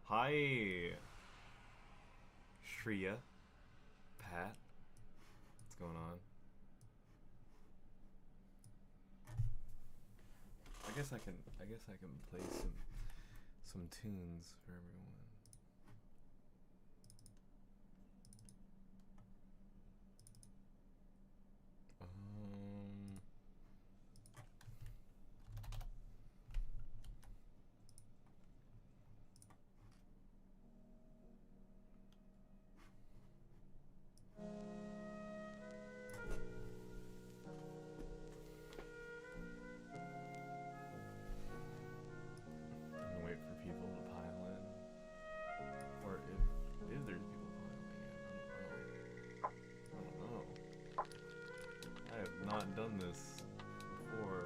Hi, Shreya, Pat. What's going on? I guess I can play some tunes for everyone. Wait for people to pile in, or if there's people piling in. I don't know. I have not done this before.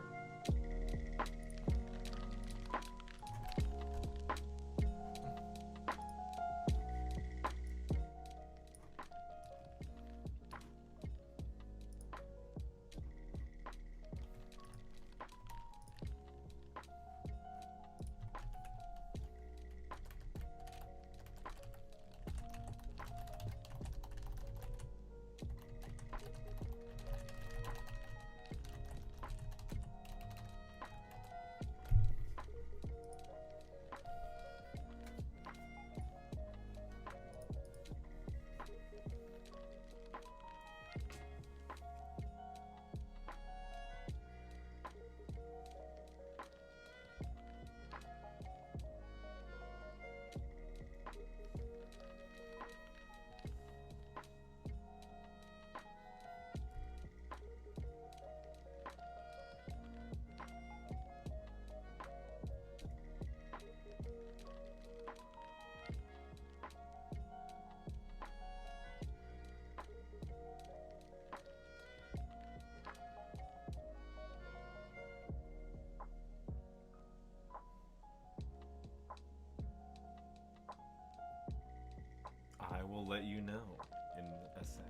I will let you know in a sec.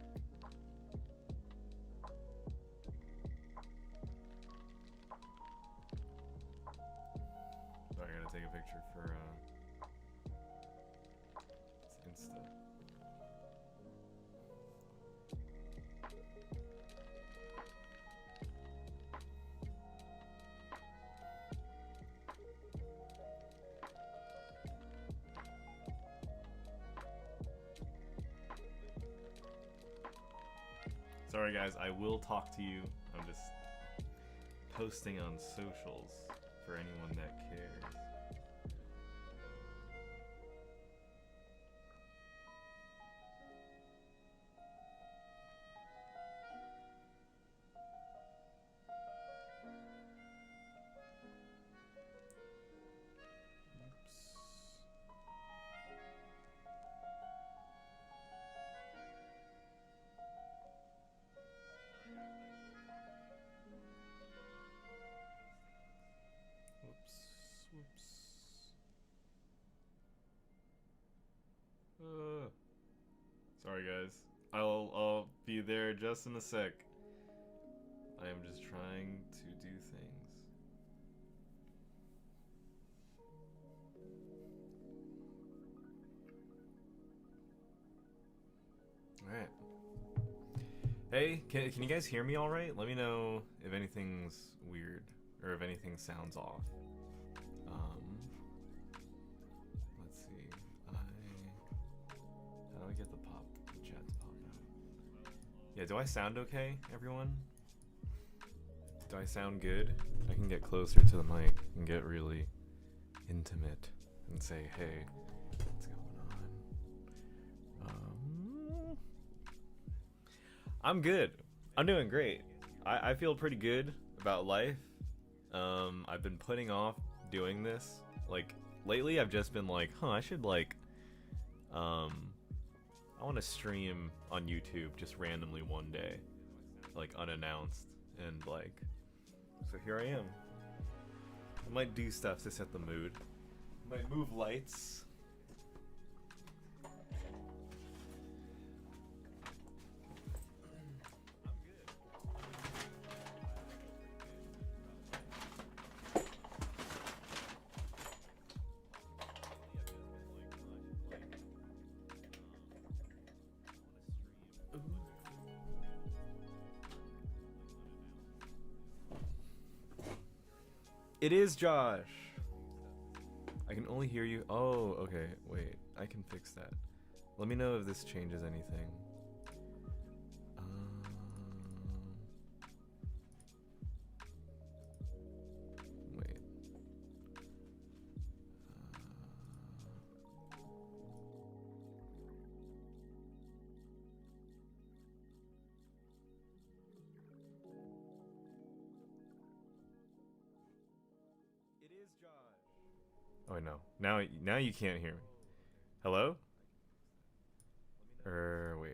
So I gotta take a picture for it's Insta. Sorry guys, I will talk to you. I'm just posting on socials for anyone that cares. Sorry guys, I'll be there just in a sec. I am just trying to do things. Alright. Hey, can you guys hear me alright? Let me know if anything's weird or if anything sounds off. Let's see. How do I get the chat to pop out? Yeah, do I sound okay, everyone? Do I sound good? I can get closer to the mic and get really intimate and say, hey, what's going on? I'm good. I'm doing great. I feel pretty good about life. I've been putting off doing this. Like, lately I've just been like, I should like, I want to stream on YouTube just randomly one day, like unannounced, and like, so here I am. I might do stuff to set the mood. Might move lights. It is Josh. I can only hear you. Oh, okay. Wait, I can fix that. Let me know if this changes anything. Wait. It is Josh. Oh no. Now you can't hear me. Hello? Wait.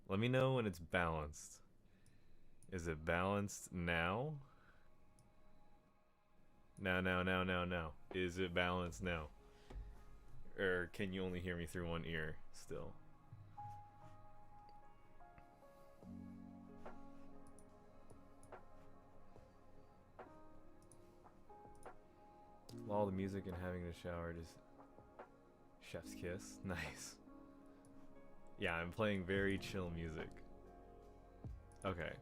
Let me know when it's balanced. Is it balanced now? Now. Is it balanced now? Or can you only hear me through one ear still? All the music and having a shower, just chef's kiss. Nice. Yeah, I'm playing very chill music. Okay.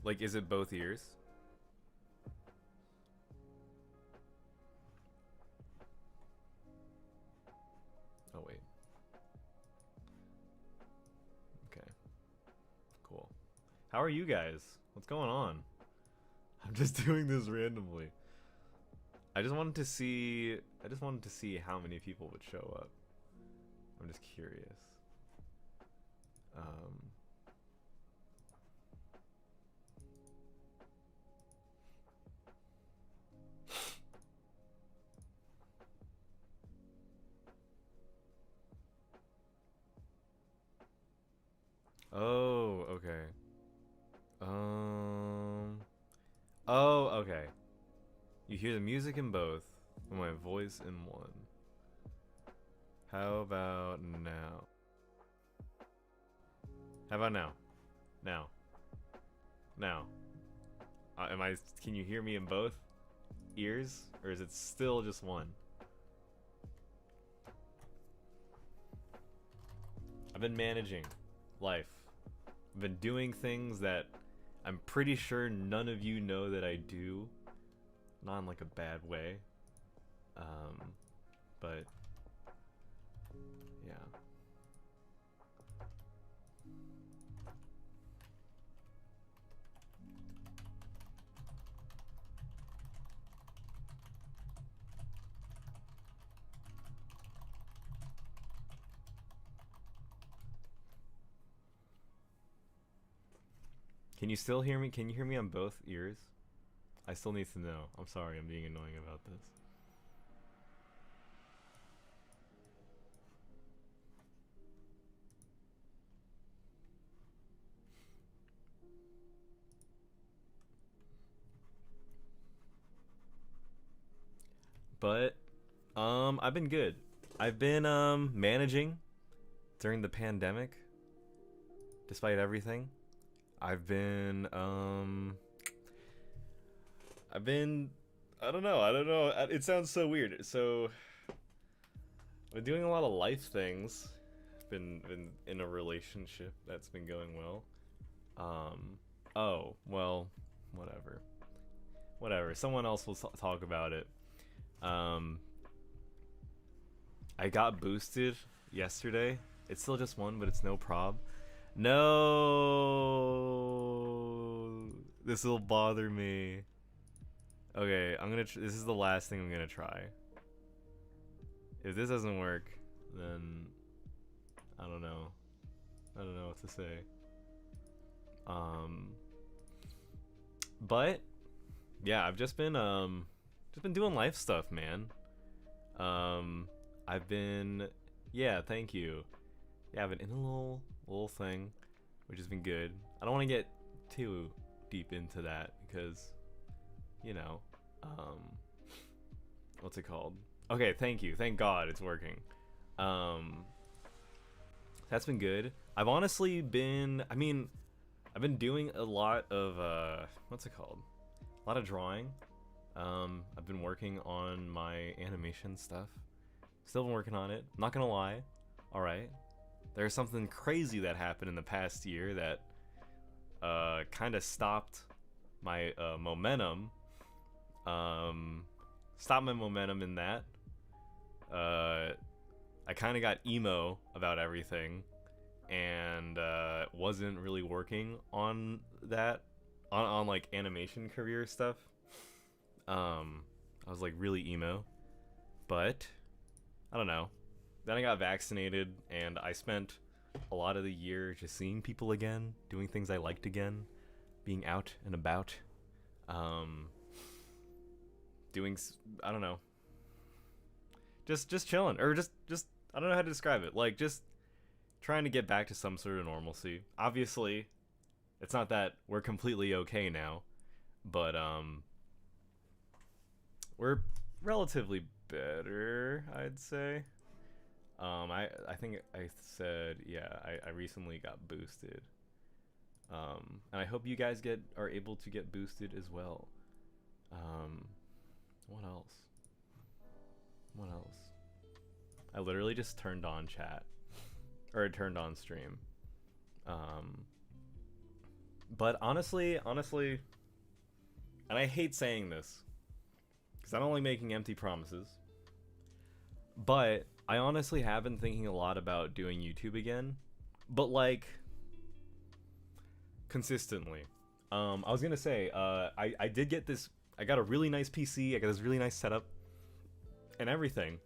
Like, is it both ears? Oh, wait. Okay. Cool. How are you guys? What's going on? I'm just doing this randomly. I just wanted to see how many people would show up. I'm just curious. Oh, okay. Oh, okay. You hear the music in both, and my voice in one. How about now? How about now? Now. Can you hear me in both ears? Or is it still just one? I've been managing life. I've been doing things that I'm pretty sure none of you know that I do. Not in like a bad way. But yeah. Can you still hear me? Can you hear me on both ears? I still need to know. I'm sorry, I'm being annoying about this. But I've been good. I've been managing during the pandemic. Despite everything. I've been I don't know. It sounds so weird. So I've been doing a lot of life things. Been in a relationship that's been going well. Oh, well, whatever. Someone else will talk about it. I got boosted yesterday. It's still just one, but it's no prob. No, this will bother me. Okay, this is the last thing I'm gonna try. If this doesn't work, then I don't know what to say. But yeah, I've just been doing life stuff, man. I've been, yeah, thank you. Yeah, I've been in a little thing, which has been good. I don't want to get too deep into that because, you know, what's it called? Okay, thank you. Thank God it's working. That's been good. I've honestly been, I've been doing a lot of, what's it called? A lot of drawing. I've been working on my animation stuff. Still been working on it. Not gonna lie. Alright. There's something crazy that happened in the past year that kind of stopped my momentum. Stopped my momentum in that. I kind of got emo about everything, and wasn't really working on that, on like animation career stuff. I was like really emo, but I don't know. Then I got vaccinated, and I spent a lot of the year just seeing people again, doing things I liked again, being out and about, doing, I don't know, just chilling, or just I don't know how to describe it. Like, just trying to get back to some sort of normalcy. Obviously, it's not that we're completely okay now, but we're relatively better, I'd say. I think I said, yeah, I recently got boosted. And I hope you guys are able to get boosted as well. What else? What else? I literally just turned on chat, or turned on stream. But honestly, and I hate saying this, because I'm only making empty promises, but I honestly have been thinking a lot about doing YouTube again, but like consistently. I was gonna say, I did get this. I got a really nice PC. I got this really nice setup and everything.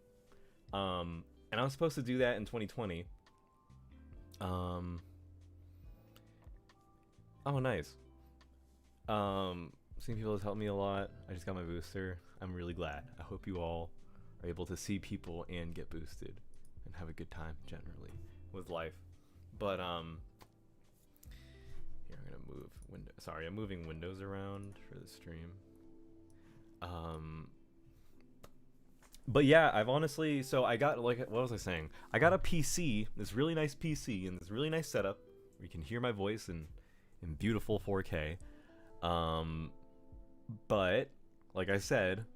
And I was supposed to do that in 2020. Oh, nice. Seeing people has helped me a lot. I just got my booster. I'm really glad. I hope you all are able to see people and get boosted and have a good time generally with life. But here, I'm gonna move window. Sorry, I'm moving windows around for the stream. But yeah, I've honestly, so I got, like, what was I saying? I got a PC, this really nice PC, and this really nice setup where you can hear my voice in beautiful 4K. But like I said,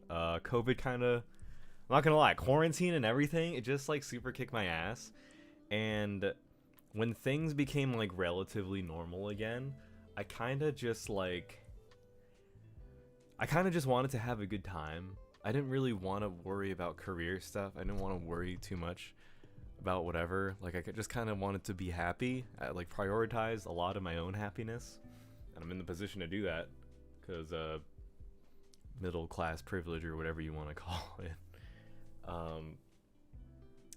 COVID kind of, I'm not gonna lie, quarantine and everything, it just like super kicked my ass. And when things became like relatively normal again, I kind of just wanted to have a good time. I didn't really want to worry about career stuff. I didn't want to worry too much about whatever. Like, I just kind of wanted to be happy. I like prioritized a lot of my own happiness, and I'm in the position to do that because middle class privilege, or whatever you want to call it.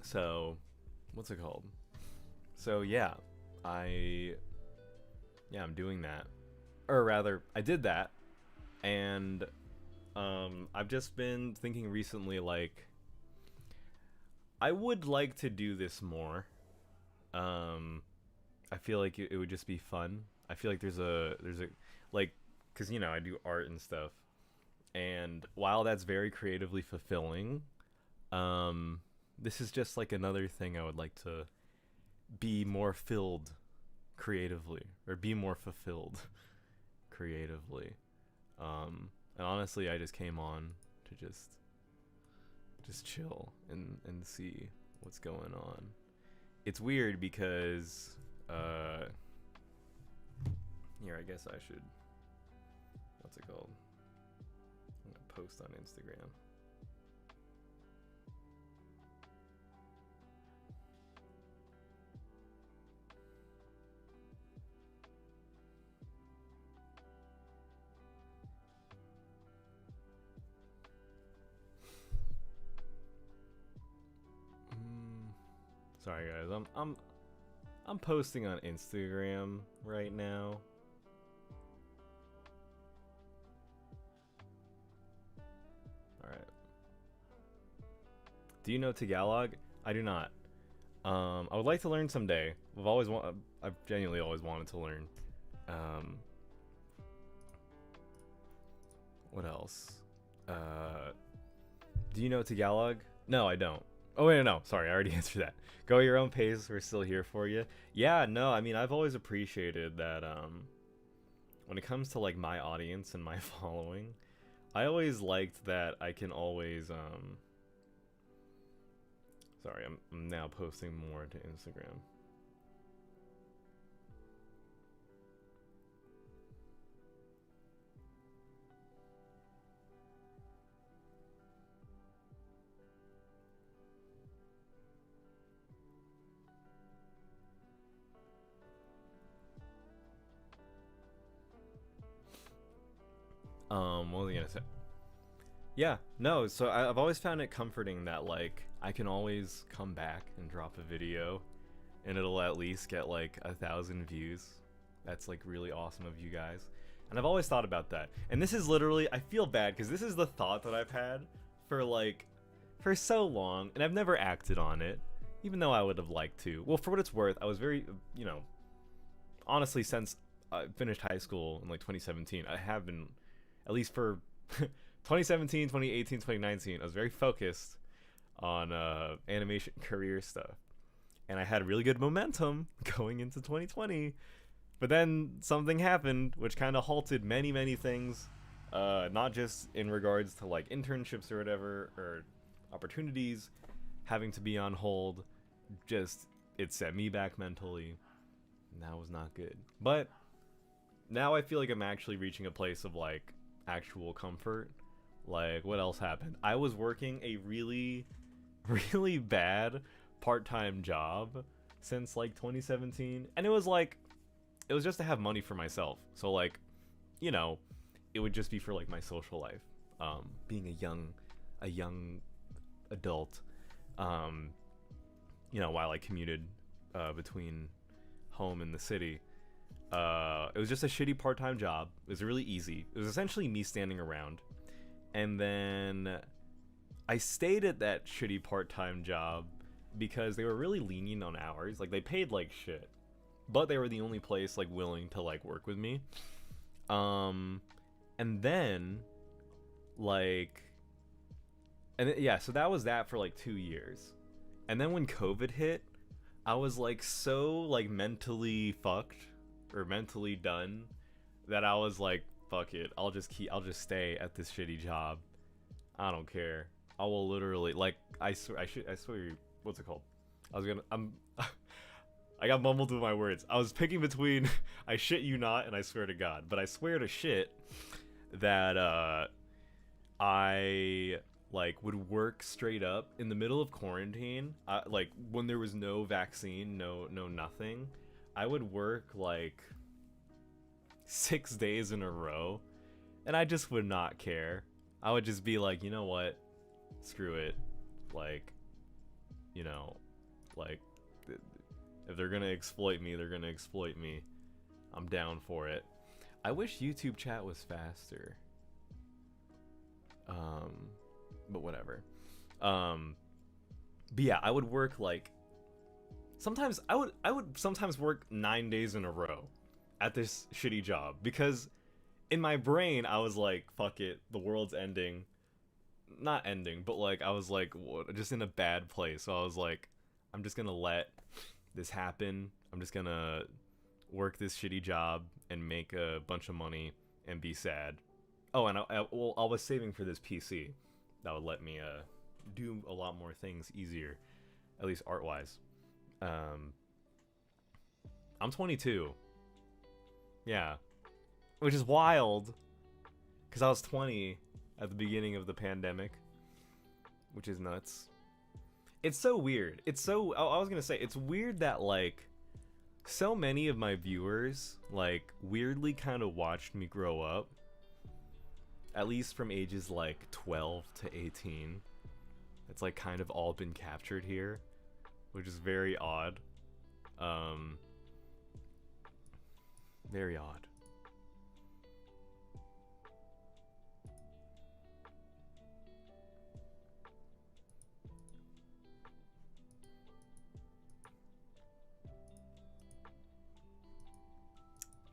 So what's it called? So yeah, I'm doing that, or rather, I did that, and I've just been thinking recently, like, I would like to do this more. I feel like it would just be fun. I feel like there's a like, because you know I do art and stuff, and while that's very creatively fulfilling, this is just like another thing I would like to be more filled creatively, or be more fulfilled creatively. And honestly, I just came on to just chill and see what's going on. It's weird because here, I guess I should, what's it called? I'm gonna post on Instagram. Sorry guys, I'm posting on Instagram right now. All right. Do you know Tagalog? I do not. I would like to learn someday. I've genuinely always wanted to learn. What else? Do you know Tagalog? No, I don't. Oh wait, no, sorry, I already answered that. Go at your own pace. We're still here for you. Yeah, no, I mean, I've always appreciated that. When it comes to like my audience and my following, I always liked that I can always Sorry, I'm now posting more to Instagram. What was I gonna say? Yeah, no, so I've always found it comforting that, like, I can always come back and drop a video and it'll at least get like 1,000 views. That's like really awesome of you guys. And I've always thought about that. And this is literally, I feel bad because this is the thought that I've had for like, for so long, and I've never acted on it, even though I would have liked to. Well, for what it's worth, I was very, you know, honestly, since I finished high school in like 2017, I have been, at least for 2017, 2018, 2019, I was very focused on animation career stuff. And I had really good momentum going into 2020. But then something happened which kind of halted many, many things. Not just in regards to like internships or whatever, or opportunities having to be on hold. Just, it set me back mentally. And that was not good. But now I feel like I'm actually reaching a place of like actual comfort. Like, what else happened? I was working a really, really bad part-time job since like 2017, and it was like, it was just to have money for myself. So like, you know, it would just be for like my social life, being a young adult, you know, while I commuted between home and the city. It was just a shitty part-time job. It was really easy. It was essentially me standing around. And then I stayed at that shitty part-time job because they were really lenient on hours. Like, they paid like shit, but they were the only place like willing to like work with me. And then like, yeah, so that was that for like 2 years. And then when COVID hit, I was like so like mentally fucked or mentally done that I was like, fuck it, I'll just stay at this shitty job. I don't care. I will literally, like, I swear, what's it called? I got mumbled with my words. I was picking between I shit you not and I swear to God, but I swear to shit that I like would work straight up in the middle of quarantine, like when there was no vaccine, no nothing. I would work like 6 days in a row, and I just would not care. I would just be like, you know what, screw it, like, you know, like, if they're gonna exploit me, they're gonna exploit me. I'm down for it. I wish YouTube chat was faster, but whatever. But yeah, I would work like, sometimes I would sometimes work 9 days in a row at this shitty job, because in my brain I was like, fuck it, the world's ending. Not ending, but like I was like, just in a bad place. So I was like, I'm just gonna let this happen. I'm just gonna work this shitty job and make a bunch of money and be sad. Oh, and I was saving for this PC that would let me do a lot more things easier, at least art wise. I'm 22. Yeah, which is wild, because I was 20 at the beginning of the pandemic, which is nuts. It's so weird. It's so, I was gonna say, it's weird that like so many of my viewers like weirdly kind of watched me grow up, at least from ages like 12 to 18. It's like kind of all been captured here, which is very odd. Very odd.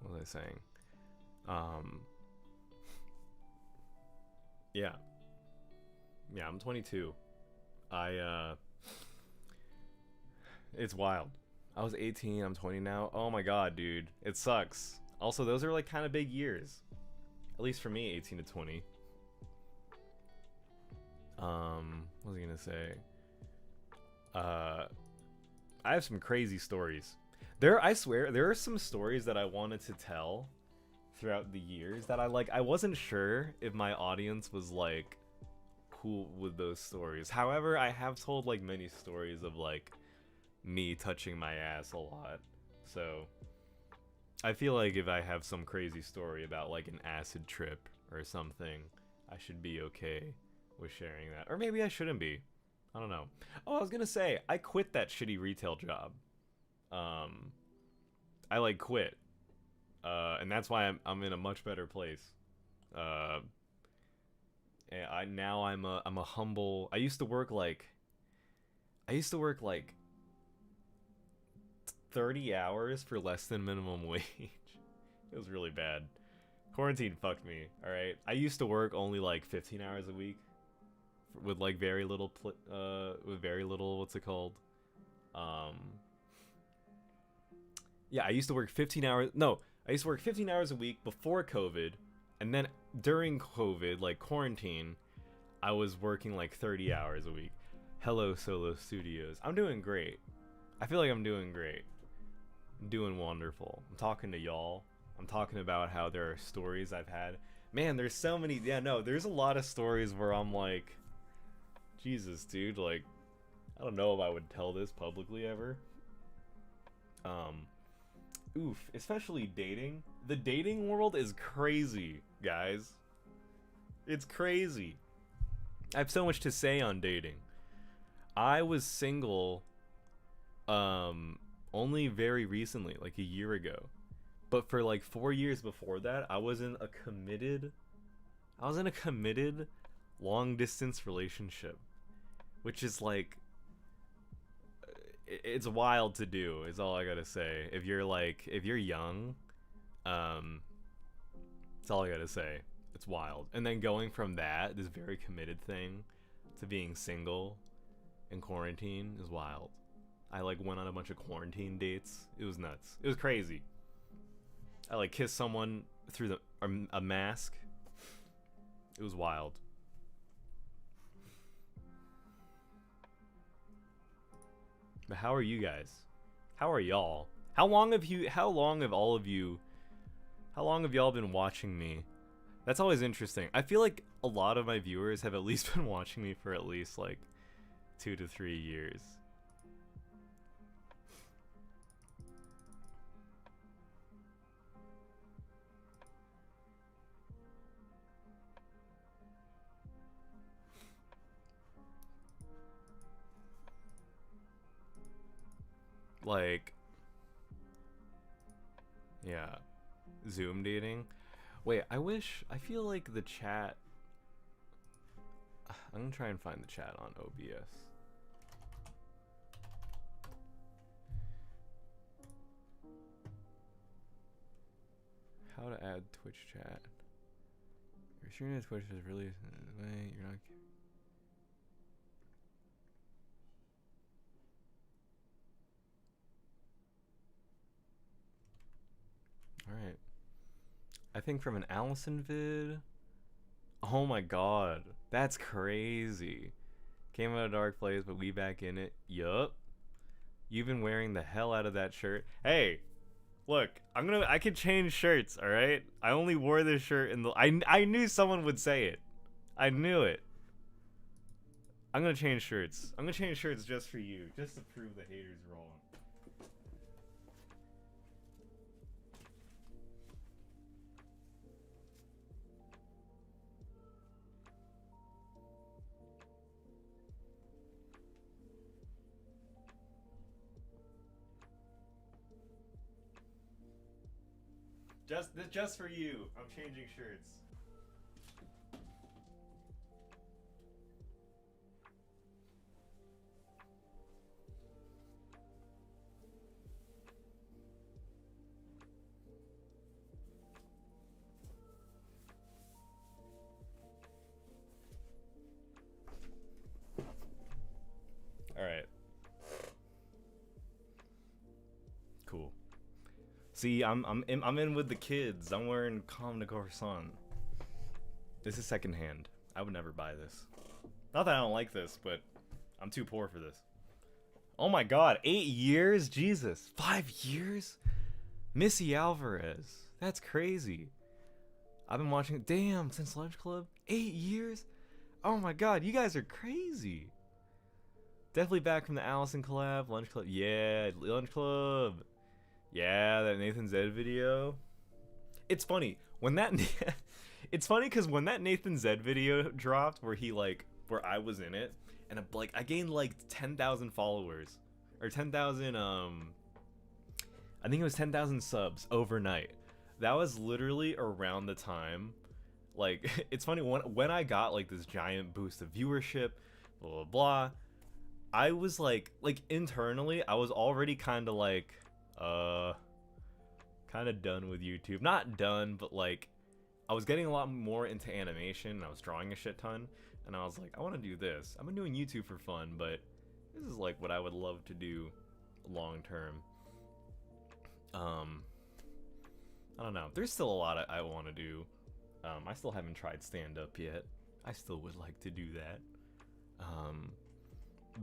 What was I saying? Yeah. Yeah, I'm 22. It's wild. I was 18, I'm 20 now. Oh my god, dude. It sucks. Also, those are like kind of big years. At least for me, 18 to 20. What was I gonna say? I have some crazy stories. I swear, there are some stories that I wanted to tell throughout the years that I wasn't sure if my audience was like cool with those stories. However, I have told like many stories of like me touching my ass a lot. So I feel like if I have some crazy story about like an acid trip or something, I should be okay with sharing that. Or maybe I shouldn't be. I don't know. Oh, I was gonna say, I quit that shitty retail job. Um, I like quit. And that's why I'm in a much better place. Uh, and I'm a humble. I used to work like 30 hours for less than minimum wage. It was really bad. Quarantine fucked me. All right. I used to work only like 15 hours a week with like very little what's it called? Um yeah, I used to work 15 hours. No, I used to work 15 hours a week before COVID, and then during COVID, like quarantine, I was working like 30 hours a week. Hello Solo Studios. I'm doing great. I feel like I'm doing great. I'm doing wonderful. I'm talking to y'all. I'm talking about how there are stories I've had. Man, there's so many. Yeah, no, there's a lot of stories where I'm like, Jesus, dude, like, I don't know if I would tell this publicly ever. Oof, especially dating. The dating world is crazy, guys. It's crazy. I have so much to say on dating. I was single, only very recently, like a year ago. But for like 4 years before that, I was in a committed long distance relationship, which is like, it's wild to do, is all I gotta say. If you're young, that's all I gotta say. It's wild. And then going from that, this very committed thing, to being single in quarantine is wild. I like went on a bunch of quarantine dates. It was nuts. It was crazy. I like kissed someone through a mask. It was wild. But how are you guys? How are y'all? How long have y'all been watching me? That's always interesting. I feel like a lot of my viewers have at least been watching me for at least like 2 to 3 years. Like, yeah, Zoom dating. Wait, I feel like the chat. I'm gonna try and find the chat on OBS. How to add Twitch chat. Your streaming to Twitch is really you're not. Alright. I think from an Allison vid. Oh my god. That's crazy. Came out of dark place, but we back in it. Yup. You've been wearing the hell out of that shirt. Hey, look, I can change shirts, alright? I only wore this shirt in the I knew someone would say it. I knew it. I'm gonna change shirts. I'm gonna change shirts just for you, just to prove the haters wrong. Just for you. I'm changing shirts. All right. Cool. See, I'm in with the kids. I'm wearing Comme des Garçons. This is secondhand. I would never buy this. Not that I don't like this, but I'm too poor for this. Oh my god, 8 years? Jesus. 5 years? Missy Alvarez. That's crazy. I've been watching it. Damn, since Lunch Club? 8 years? Oh my god, you guys are crazy. Definitely back from the Allison collab. Lunch Club. Yeah, Lunch Club. Yeah, that Nathan Zed video. It's funny when that. It's funny because when that Nathan Zed video dropped, where he like, where I was in it, and like I gained like 10,000 followers, or 10,000 I think it was 10,000 subs overnight. That was literally around the time, like, it's funny when I got like this giant boost of viewership, blah blah blah. I was like internally, I was already kind of like, kind of done with YouTube. Not done, but like, I was getting a lot more into animation. And I was drawing a shit ton, and I was like, I want to do this. I've been doing YouTube for fun, but this is like what I would love to do long term. I don't know. There's still a lot I want to do. I still haven't tried stand up yet. I still would like to do that.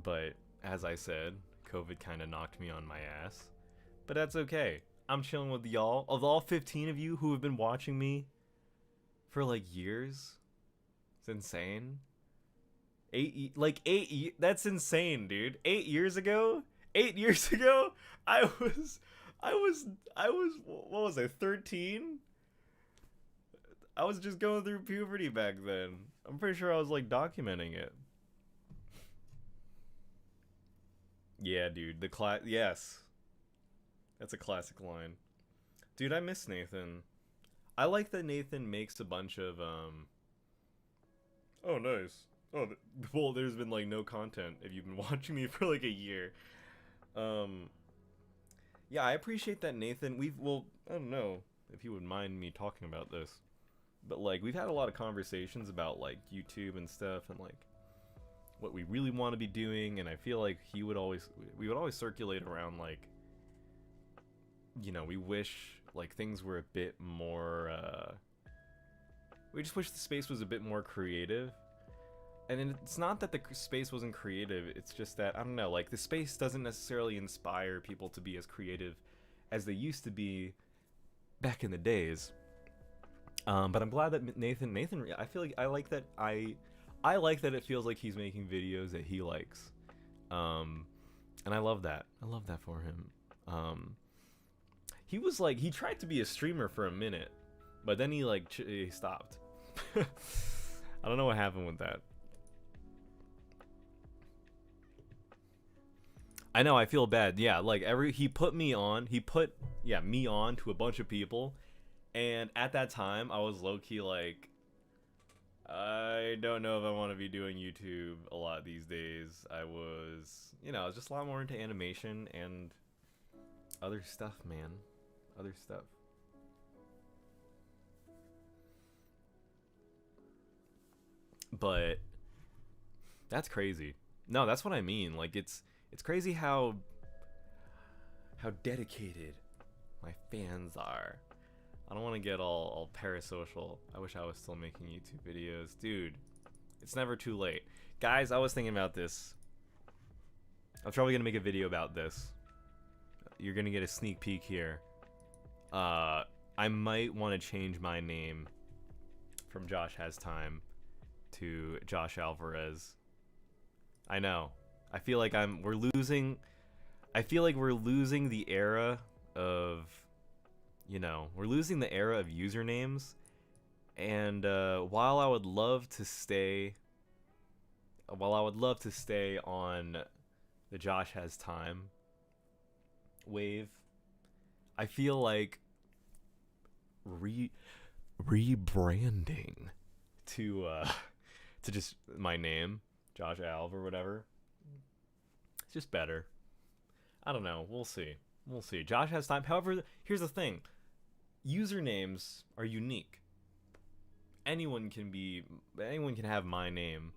But as I said, COVID kind of knocked me on my ass. But that's okay. I'm chilling with y'all. Of all 15 of you who have been watching me for like years, it's insane. 8 that's insane, dude. 8 years ago, I was what was I, 13? I was just going through puberty back then. I'm pretty sure I was like documenting it. Yeah, dude, yes. That's a classic line. Dude, I miss Nathan. I like that Nathan makes a bunch of oh, nice. Oh, well, there's been like no content if you've been watching me for like a year. Yeah, I appreciate that Nathan. I don't know if you would mind me talking about this, but like we've had a lot of conversations about like YouTube and stuff, and like what we really want to be doing, and I feel like we would always circulate around like, you know, we wish like things were a bit more we just wish the space was a bit more creative. And it's not that the space wasn't creative, it's just that, I don't know, like the space doesn't necessarily inspire people to be as creative as they used to be back in the days. But I'm glad that Nathan, I feel like I like that it feels like he's making videos that he likes. And I love that. I love that for him. He was like, he tried to be a streamer for a minute, but then he stopped. I don't know what happened with that. I know, I feel bad. Yeah, like he put me on to a bunch of people, and at that time I was low-key like, I don't know if I want to be doing YouTube a lot these days. I was just a lot more into animation and other stuff, man. Other stuff. But that's crazy. No, that's what I mean. Like it's crazy how dedicated my fans are. I don't want to get all parasocial. I wish I was still making YouTube videos. Dude, it's never too late. Guys, I was thinking about this. I'm probably going to make a video about this. You're going to get a sneak peek here. I might want to change my name from Josh Has Time to Josh Alvarez. I know. I feel like we're losing the era of, we're losing the era of usernames. And while I would love to stay on the Josh Has Time wave, I feel like rebranding to just my name, Josh Alv or whatever. It's just better. I don't know. We'll see. Josh Has Time. However, here's the thing. Usernames are unique. Anyone can have my name,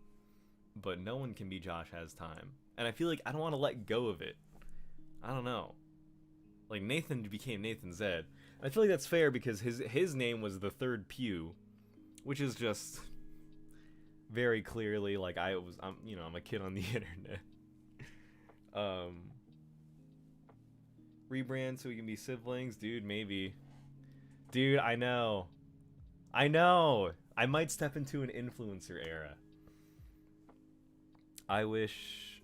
but no one can be Josh Has Time. And I feel like I don't want to let go of it. I don't know. Like Nathan became Nathan Zed. I feel like that's fair because his name was the Third Pew, which is just very clearly like I'm a kid on the internet. Rebrand so we can be siblings, dude. Maybe, dude. I know. I might step into an influencer era. I wish.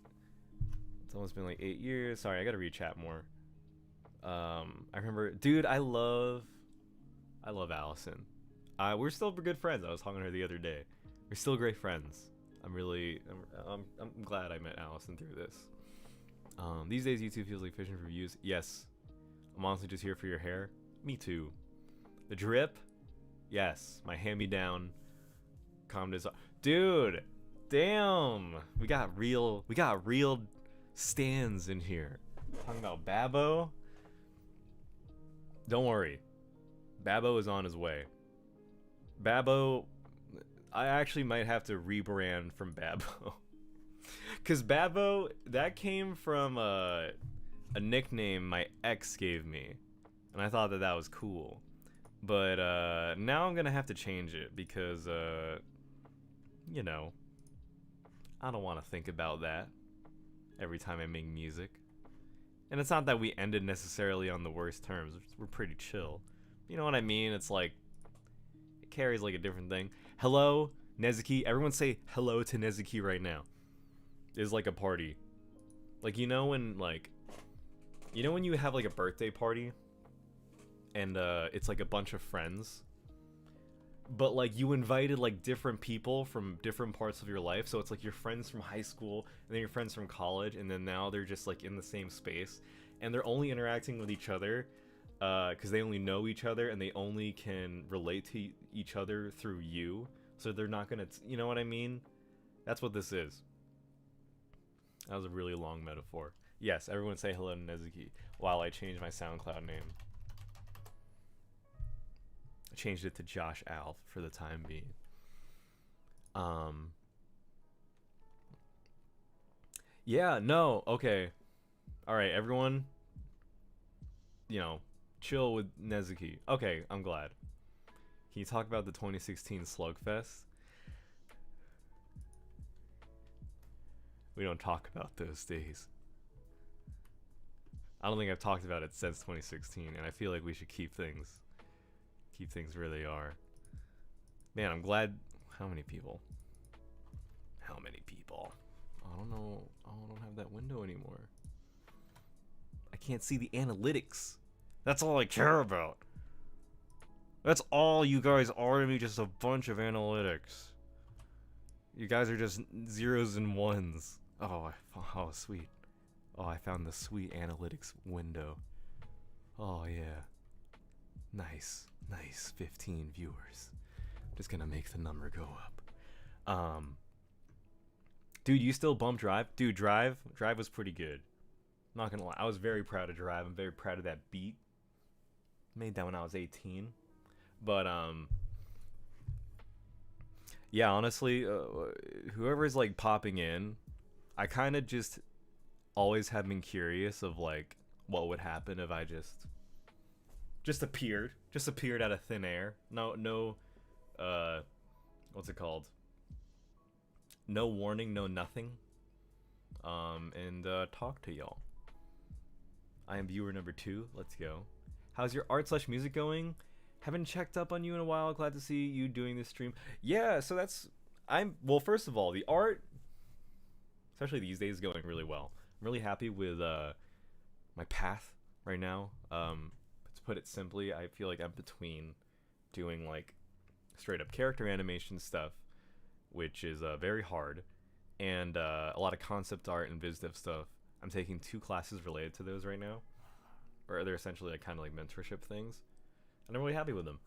It's almost been like 8 years. Sorry, I gotta read chat more. I remember, dude, I love Allison. We're still good friends. I was talking to her the other day. We're still great friends. I'm glad I met Allison through this. These days YouTube feels like fishing for views. Yes. I'm honestly just here for your hair. Me too. The drip? Yes. My hand-me-down calm design. Dude, damn. We got real stands in here. Talking about Babbo. Don't worry. Babbo is on his way. Babbo, I actually might have to rebrand from Babbo. Because Babbo, that came from a nickname my ex gave me. And I thought that was cool. But now I'm going to have to change it because, you know, I don't want to think about that every time I make music. And it's not that we ended necessarily on the worst terms. We're pretty chill. You know what I mean? It's like, it carries like a different thing. Hello, Nezuki. Everyone say hello to Nezuki right now. It's like a party. Like, you know when you have like a birthday party and it's like a bunch of friends, but like you invited like different people from different parts of your life, so it's like your friends from high school and then your friends from college, and then now they're just like in the same space and they're only interacting with each other because they only know each other and they only can relate to each other through you, so they're not gonna you know what I mean? That's what this is. That was a really long metaphor. Yes, everyone say hello to Nezuki while I change my SoundCloud name. I changed it to Josh Alf for the time being. Yeah, no, okay. Alright, everyone, you know, chill with Nezuki. Okay, I'm glad. Can you talk about the 2016 Slugfest? We don't talk about those days. I don't think I've talked about it since 2016, and I feel like we should keep things where they are. Man, I'm glad. How many people? How many people? I don't know. I don't have that window anymore. I can't see the analytics. That's all I care about. That's all you guys are to me, just a bunch of analytics. You guys are just zeros and ones. Oh, sweet. Oh, I found the sweet analytics window. Oh, yeah. Nice. 15 viewers. Just gonna make the number go up. Dude, you still bump Drive? Dude, Drive was pretty good. Not gonna lie. I was very proud of Drive. I'm very proud of that beat. Made that when I was 18. But, yeah, honestly, whoever's like popping in, I kind of just always have been curious of like what would happen if I just appeared out of thin air. No, what's it called? No warning, no nothing. And talk to y'all. I am viewer number 2. Let's go. How's your art/music going? Haven't checked up on you in a while. Glad to see you doing this stream. Yeah, so well, first of all, the art, especially these days, is going really well. I'm really happy with my path right now. To put it simply, I feel like I'm between doing like straight up character animation stuff, which is very hard, and a lot of concept art and biz dev stuff. I'm taking 2 classes related to those right now, or they're essentially like kind of like mentorship things. And I'm really happy with them.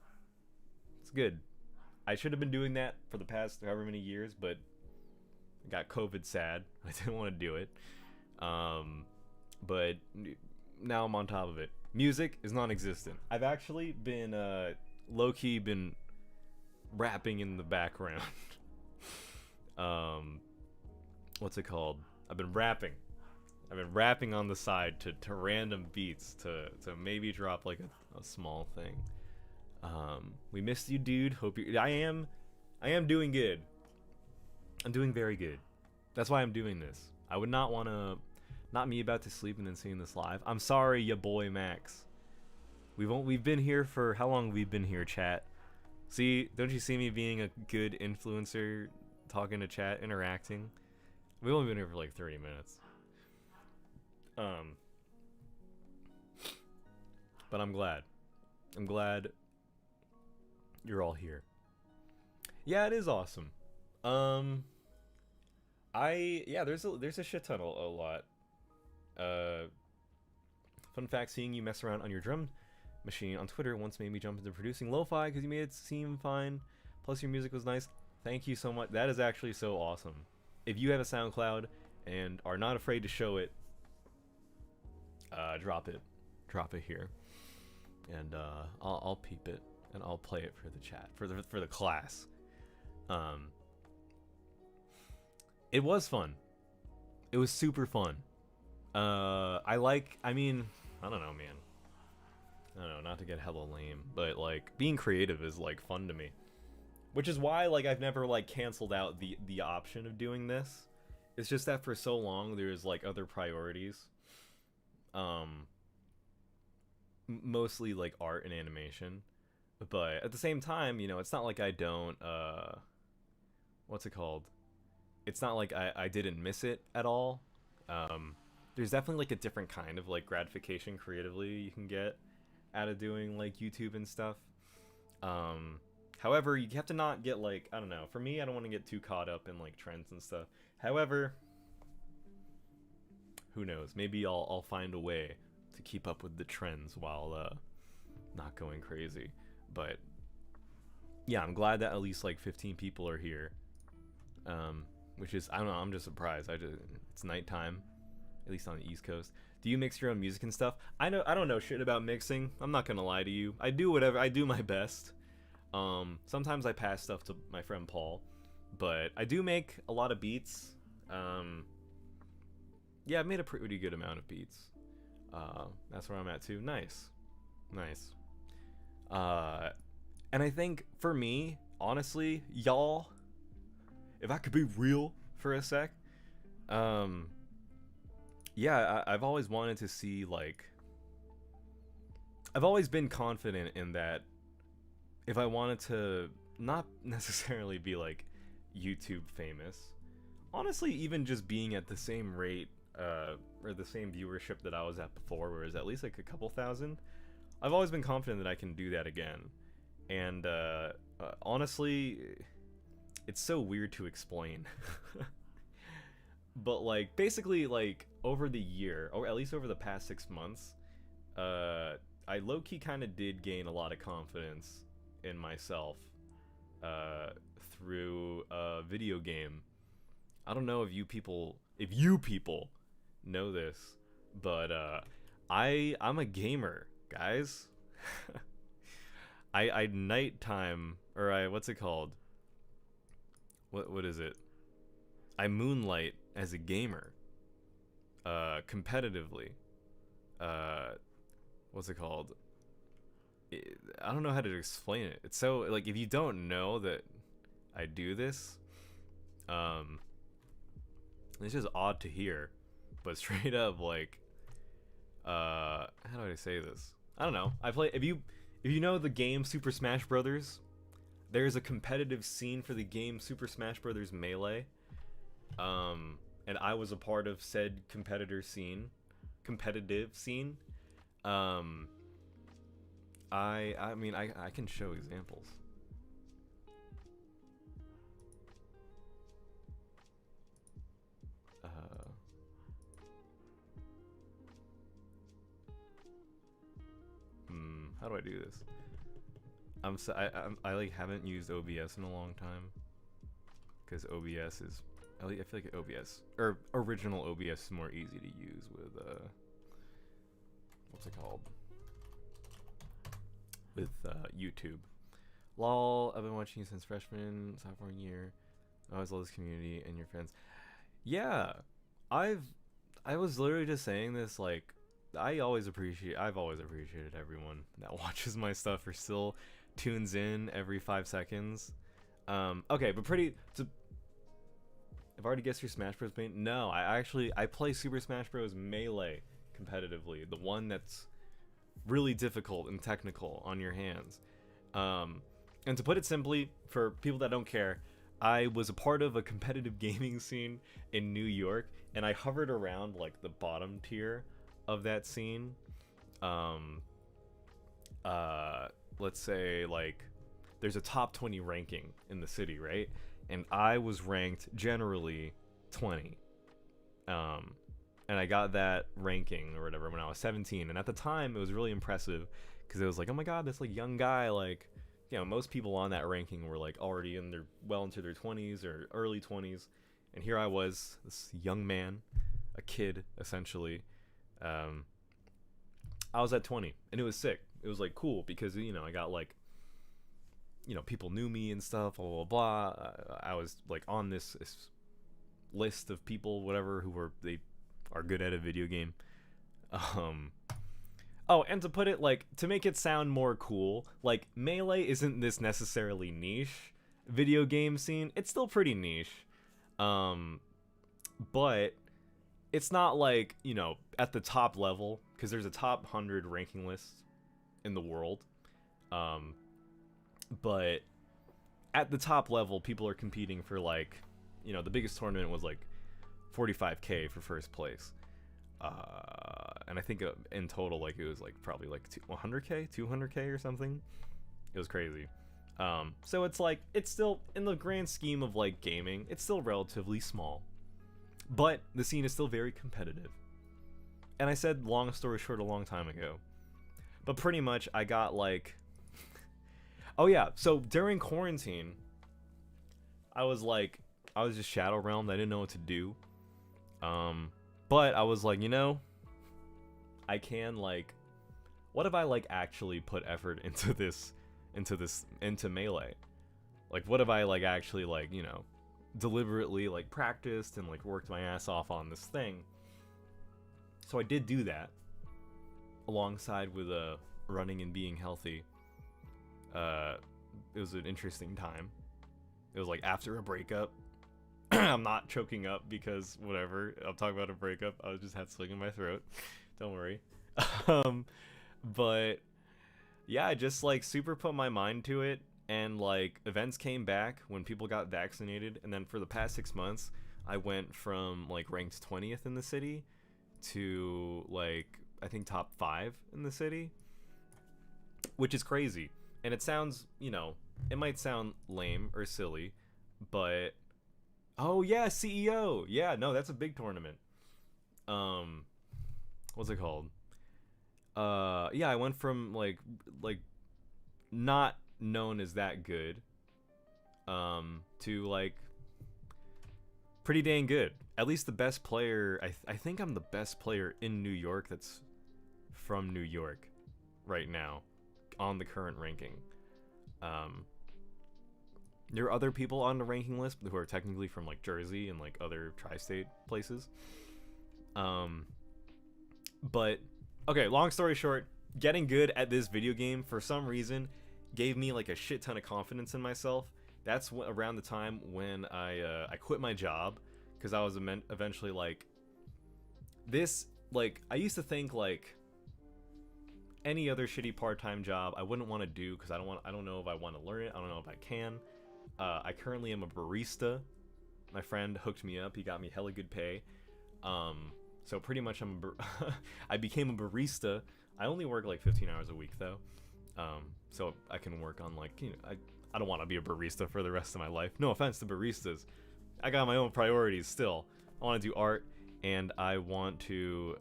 It's good. I should have been doing that for the past however many years, but I got COVID sad. I didn't want to do it. But now I'm on top of it. Music is non-existent. I've actually been low-key been rapping in the background. What's it called? I've been rapping on the side to random beats to maybe drop like a small thing. We missed you, dude. Hope you. I am doing good. I'm doing very good. That's why I'm doing this. I would not want to. Not me about to sleep and then seeing this live. I'm sorry, ya boy Max. We've been here for how long? We've been here, chat. See, don't you see me being a good influencer, talking to chat, interacting? We've only been here for like 30 minutes. but I'm glad. I'm glad you're all here. Yeah, it is awesome. There's a shit ton, a lot. Fun fact: seeing you mess around on your drum machine on Twitter once made me jump into producing lo-fi because you made it seem fine. Plus, your music was nice. Thank you so much. That is actually so awesome. If you have a SoundCloud and are not afraid to show it, drop it here, and I'll peep it and I'll play it for the chat for the class. It was fun. It was super fun. I mean, I don't know, man. I don't know, not to get hella lame, but like being creative is like fun to me. Which is why like I've never like canceled out the option of doing this. It's just that for so long there's like other priorities. Mostly like art and animation. But at the same time, you know, it's not like I don't what's it called? It's not like I didn't miss it at all. There's definitely like a different kind of like gratification creatively you can get out of doing like YouTube and stuff. However, you have to not get like, I don't know, for me I don't want to get too caught up in like trends and stuff. However, who knows, maybe I'll find a way to keep up with the trends while not going crazy. But yeah, I'm glad that at least like 15 people are here, which is, I don't know, I'm just surprised. It's nighttime, at least on the East Coast. Do you mix your own music and stuff? I don't know shit about mixing. I'm not gonna lie to you. I do my best. Sometimes I pass stuff to my friend Paul, but I do make a lot of beats. Yeah, I've made a pretty good amount of beats. That's where I'm at too. Nice. And I think for me, honestly, y'all, if I could be real for a sec, yeah, I've always wanted to see, like, I've always been confident in that if I wanted to not necessarily be like YouTube famous, honestly, even just being at the same rate or the same viewership that I was at before, where it was at least like a couple thousand, I've always been confident that I can do that again. And honestly, it's so weird to explain. But like basically, like over the year, or at least over the past 6 months, I low-key kind of did gain a lot of confidence in myself through a video game. I don't know if you people know this, but I'm a gamer, guys. I nighttime, or what's it called? What is it? I moonlight as a gamer, competitively. What's it called? I don't know how to explain it. It's so, like, if you don't know that I do this, it's just odd to hear, but straight up, like, how do I say this? I don't know. I play, if you know the game Super Smash Brothers, there's a competitive scene for the game Super Smash Brothers Melee, and I was a part of said competitive scene. I mean, I can show examples. How do I do this? I like haven't used OBS in a long time, because OBS is, I feel like OBS, or original OBS, is more easy to use with what's it called? With YouTube. Lol, I've been watching you since freshman, sophomore year. I always love this community and your friends. Yeah, I was literally just saying this, like, I've always appreciated everyone that watches my stuff or still tunes in every 5 seconds. Okay, but I've already guessed your Smash Bros. Main. No, I play Super Smash Bros. Melee competitively, the one that's really difficult and technical on your hands. And to put it simply, for people that don't care, I was a part of a competitive gaming scene in New York, and I hovered around like the bottom tier of that scene. let's say like there's a top 20 ranking in the city, right? And I was ranked generally 20. And I got that ranking or whatever when I was 17. And at the time, it was really impressive because it was like, oh my god, this like young guy, like, you know, most people on that ranking were like already in their well into their 20s or early 20s, and here I was, this young man, a kid essentially. I was at 20, and it was sick. It was like cool because, you know, I got like, you know, people knew me and stuff, blah blah blah. I was like on this list of people, whatever, who were they are good at a video game. Oh, and to put it like, to make it sound more cool, like Melee isn't this necessarily niche video game scene. It's still pretty niche, but it's not like, you know, at the top level, because there's a top 100 ranking list in the world. But at the top level, people are competing for like, you know, the biggest tournament was like 45K for first place. And I think in total, like, it was like probably like 100K, 200K or something. It was crazy. So it's like, it's still, in the grand scheme of like gaming, it's still relatively small, but the scene is still very competitive. And I said long story short a long time ago, but pretty much I got like, oh yeah, so during quarantine, I was just Shadow Realmed. I didn't know what to do. But I was like, you know, I can like, what if I like actually put effort into Melee? Like, what if I like actually like, you know, deliberately like practiced and like worked my ass off on this thing? So I did do that alongside with running and being healthy. It was an interesting time. It was like after a breakup. I'm not choking up because whatever. I'm talking about a breakup. I just had something in my throat. Don't worry. But yeah, I just like super put my mind to it, and like events came back when people got vaccinated, and then for the past 6 months, I went from like ranked 20th in the city to like I think top 5 in the city, which is crazy. And it sounds, you know, it might sound lame or silly, but oh yeah, CEO. Yeah, no, that's a big tournament. What's it called? Yeah, I went from like not known as that good to like pretty dang good. At least the best player, I think I'm the best player in New York that's from New York right now on the current ranking. There are other people on the ranking list who are technically from like Jersey and like other tri-state places. But okay, long story short, getting good at this video game for some reason gave me like a shit ton of confidence in myself. That's around the time when I quit my job, because I was eventually like this. Like, I used to think like any other shitty part-time job I wouldn't want to do because I don't know if I want to learn it. I don't know if I can. I currently am a barista. My friend hooked me up. He got me hella good pay. So pretty much I became a barista. I only work like 15 hours a week though. So I can work on like, you know, I don't want to be a barista for the rest of my life. No offense to baristas. I got my own priorities still. I want to do art, and I want to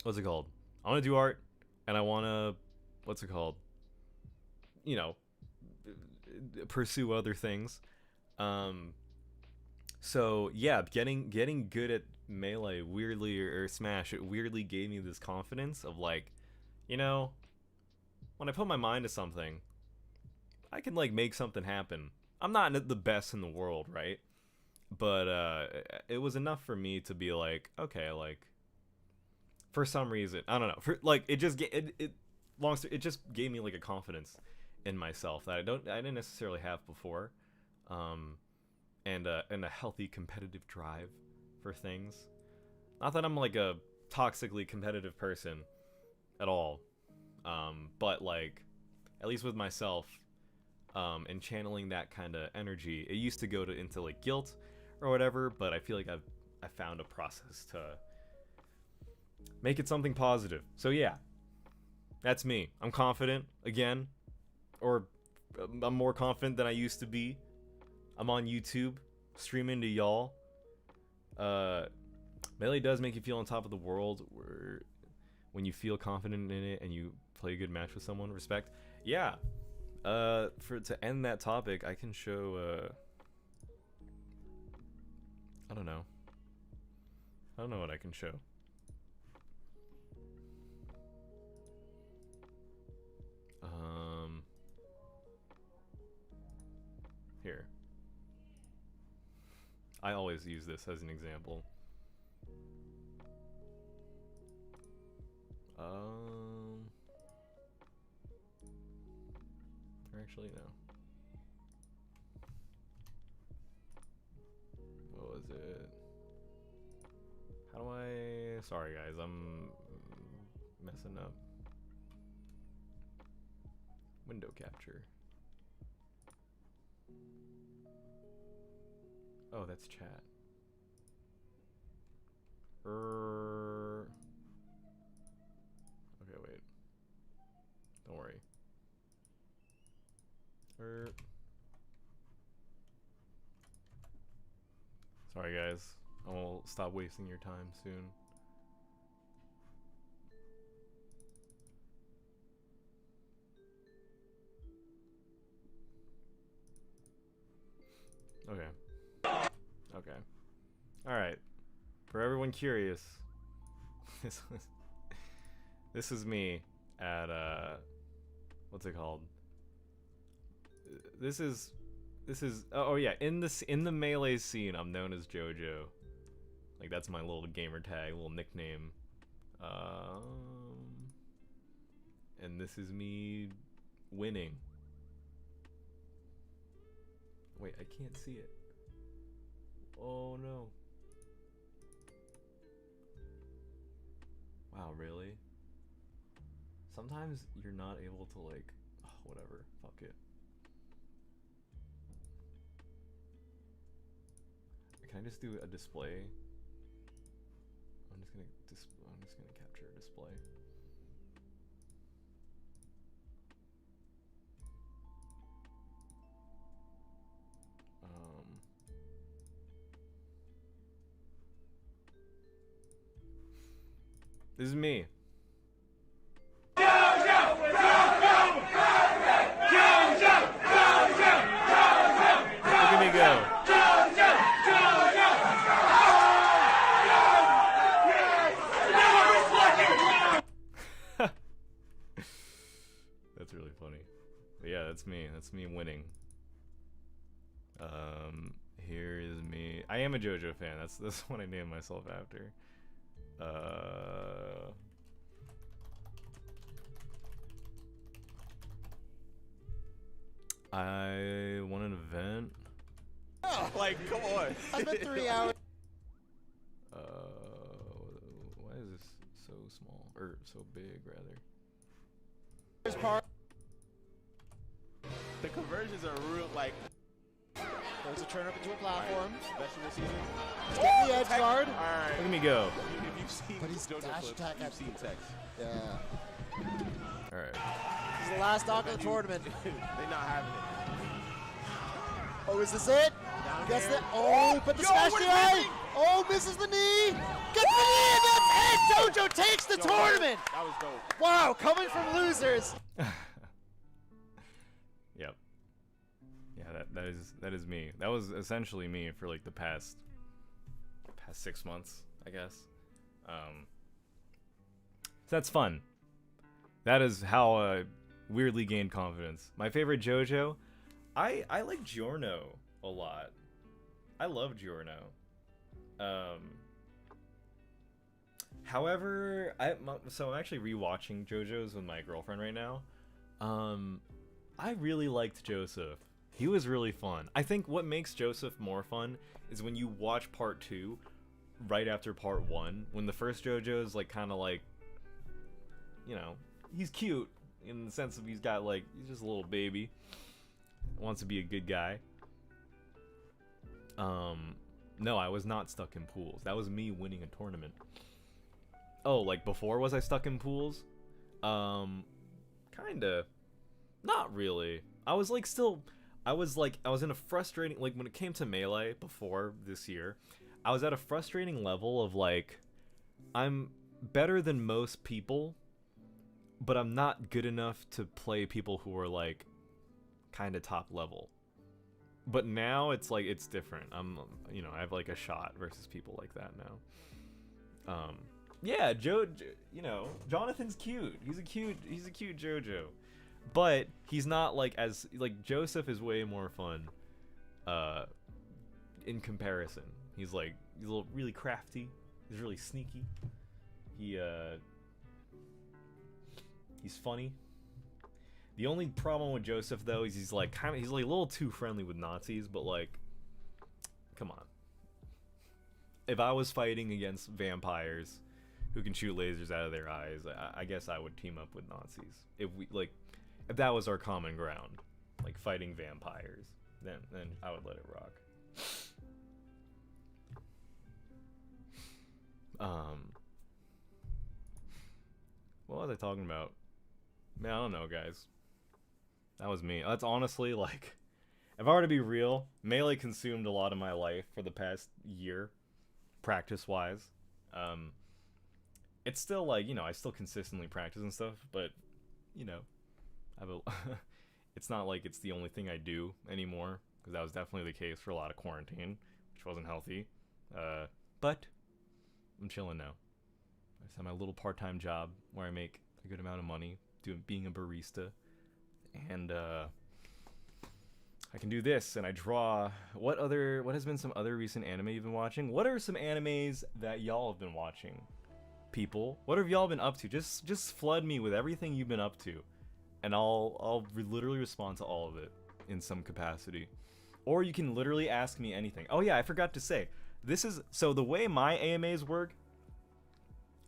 what's it called? I want to do art, and I want to, what's it called? You know, pursue other things. So yeah, getting good at Melee weirdly, or Smash, it weirdly gave me this confidence of like, you know, when I put my mind to something, I can like make something happen. I'm not the best in the world, right? But it was enough for me to be like, okay, like, for some reason, I don't know, for like it just it just gave me like a confidence in myself that I didn't necessarily have before, and a healthy competitive drive for things. Not that I'm like a toxically competitive person at all, but like at least with myself, and channeling that kind of energy, it used to go into like guilt or whatever, but I feel like I found a process to make it something positive. So yeah, That's me. I'm confident again, or I'm more confident than I used to be. I'm on YouTube streaming to y'all. Melee does make you feel on top of the world when you feel confident in it and you play a good match with someone. Respect. Yeah. To end that topic, I can show. I don't know. I don't know what I can show. Here. I always use this as an example. Actually, no. What was it? How do I... Sorry, guys, I'm messing up. Window capture. Oh, that's chat. Okay, wait. Don't worry. Sorry, guys. I'll stop wasting your time soon. Okay. Okay. Alright. For everyone curious, this is me at, what's it called? This is, oh yeah, in the Melee scene, I'm known as JoJo. Like, that's my little gamer tag, little nickname. And this is me winning. Wait, I can't see it. Oh no. Wow, really? Sometimes you're not able to, like, oh, whatever, fuck it. Can I just do a display? I'm just gonna capture a display. This is me. Look at me go. That's really funny. But yeah, that's me. That's me winning. Here is me. I am a JoJo fan. That's what I named myself after. I won an event. Oh, like, come on. I spent 3 hours. Why is this so small? Or so big, rather? The conversions are real, like... There's a turn up into a platform. Vegetable season. He's getting the edge guard. Alright. Look at me go. If you've seen But he's JoJo dash clips, attack you've seen text. Yeah. Alright. This is the last stock of the tournament. They're not having it. Oh, is this it? Gets the... Oh, but the smash the eye! Oh, misses the knee! Gets the knee, and that's it! JoJo takes the tournament! That was dope. Wow, coming from losers. Yep. Yeah, that is me. That was essentially me for like the past 6 months, I guess. So that's fun. That is how I weirdly gained confidence. My favorite JoJo, I like Giorno a lot. I love Giorno. However, I'm actually rewatching JoJo's with my girlfriend right now. I really liked Joseph. He was really fun. I think what makes Joseph more fun is when you watch part 2 right after part 1. When the first JoJo is like kind of like, you know, he's cute in the sense of he's got like, he's just a little baby. Wants to be a good guy. No, I was not stuck in pools. That was me winning a tournament. Oh, like before was I stuck in pools? Kinda. Not really. I was like still I was in a frustrating, like when it came to Melee before this year, I was at a frustrating level of like I'm better than most people, but I'm not good enough to play people who are like kind of top level. But now it's like it's different. I have like a shot versus people like that now. Yeah, Jonathan's cute. He's a cute JoJo. But he's not like as like Joseph is way more fun in comparison. He's a little really crafty. He's really sneaky. He's funny. The only problem with Joseph though is he's like a little too friendly with Nazis, but like come on. If I was fighting against vampires who can shoot lasers out of their eyes, I guess I would team up with Nazis. If that was our common ground, like fighting vampires, then I would let it rock. What was I talking about? Man, I don't know, guys. That was me. That's honestly like, if I were to be real, Melee consumed a lot of my life for the past year, practice-wise. It's still like, I still consistently practice and stuff, but it's not like it's the only thing I do anymore, because that was definitely the case for a lot of quarantine, which wasn't healthy. But I'm chilling now. I just have my little part-time job where I make a good amount of money being a barista, and I can do this, and I draw. What has been some other recent anime you've been watching? What are some animes that y'all have been watching? People, what have y'all been up to? Just flood me with everything you've been up to, and I'll literally respond to all of it in some capacity. Or you can literally ask me anything. Oh yeah, I forgot to say, so the way my AMAs work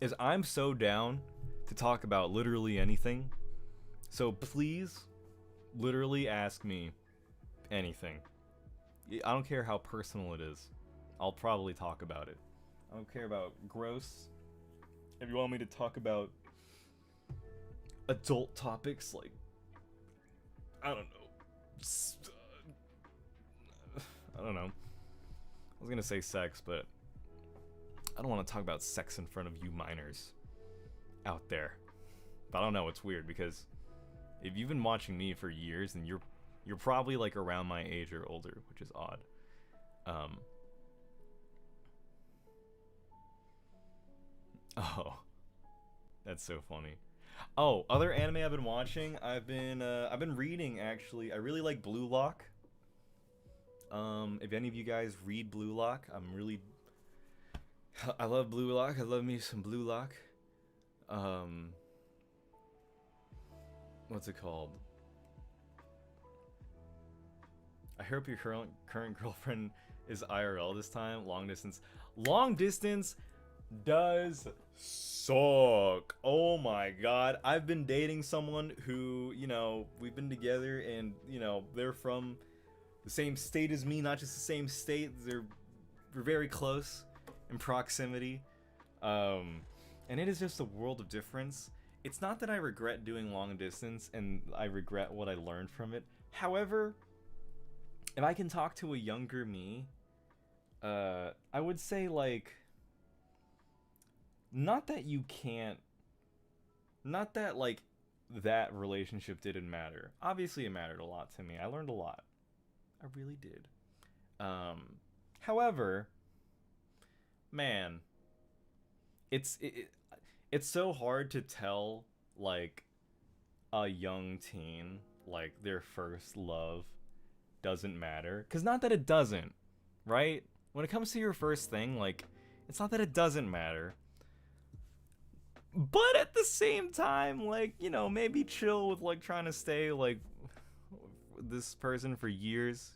is I'm so down to talk about literally anything. So please literally ask me anything. I don't care how personal it is. I'll probably talk about it. I don't care about gross. If you want me to talk about adult topics, like, I don't know. I was gonna say sex, but I don't want to talk about sex in front of you minors out there. But I don't know, it's weird because if you've been watching me for years, then you're probably like around my age or older, which is odd. Oh, that's so funny. Oh, other anime I've been watching. I've been reading, actually. I really like Blue Lock. If any of you guys read Blue Lock, I love Blue Lock. I love me some Blue Lock. What's it called? I hope your current girlfriend is IRL this time. Long distance. Long distance does suck. Oh my god. I've been dating someone who, we've been together and, they're from the same state as me, not just the same state. We're very close in proximity. And it is just a world of difference. It's not that I regret doing long distance and I regret what I learned from it. However, if I can talk to a younger me, I would say, like, not that that relationship didn't matter. Obviously it mattered a lot to me. I learned a lot. I really did. However, man, it's so hard to tell, like, a young teen, like, their first love doesn't matter. 'Cause not that it doesn't, right? When it comes to your first thing, like, it's not that it doesn't matter. But at the same time, like, maybe chill with, like, trying to stay, like, this person for years.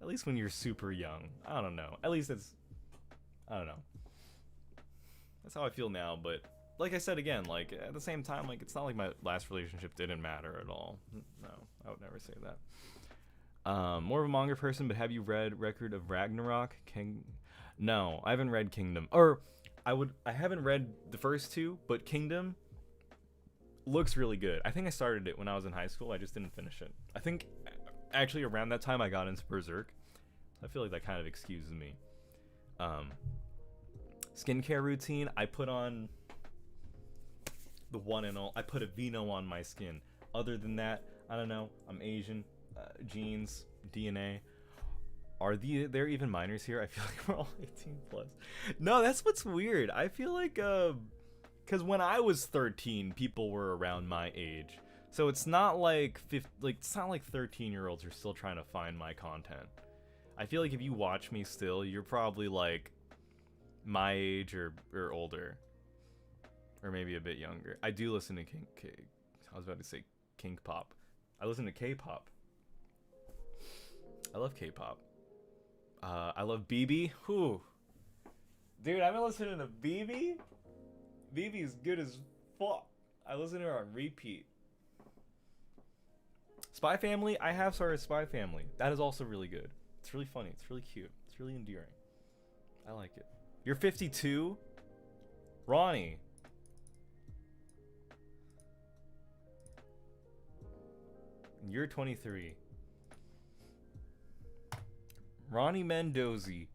At least when you're super young. I don't know. At least I don't know. That's how I feel now, but like I said again, like, at the same time, like, it's not like my last relationship didn't matter at all. No, I would never say that. More of a manga person, but have you read Record of Ragnarok? No, I haven't read Kingdom. Or I haven't read the first two, but Kingdom, looks really good. I think I started it when I was in high school. I just didn't finish it. I think actually around that time I got into Berserk. I feel like that kind of excuses me. Skincare routine, I put on the one and all. I put a Vino on my skin. Other than that, I don't know. I'm Asian. Genes, DNA. Are there even minors here? I feel like we're all 18 plus. No, that's what's weird. I feel like because when I was 13, people were around my age. So it's not like it's not like 13-year-olds are still trying to find my content. I feel like if you watch me still, you're probably like my age or older, or maybe a bit younger. I do listen to I was about to say kink pop. I listen to K-pop. I love K-pop. I love BB. Whew. Dude, I've been listening to BB. BB is good as fuck. I listen to her on repeat. Spy Family. I have started Spy Family. That is also really good. It's really funny. It's really cute. It's really endearing. I like it. You're 52? Ronnie. You're 23. Ronnie Mendoza.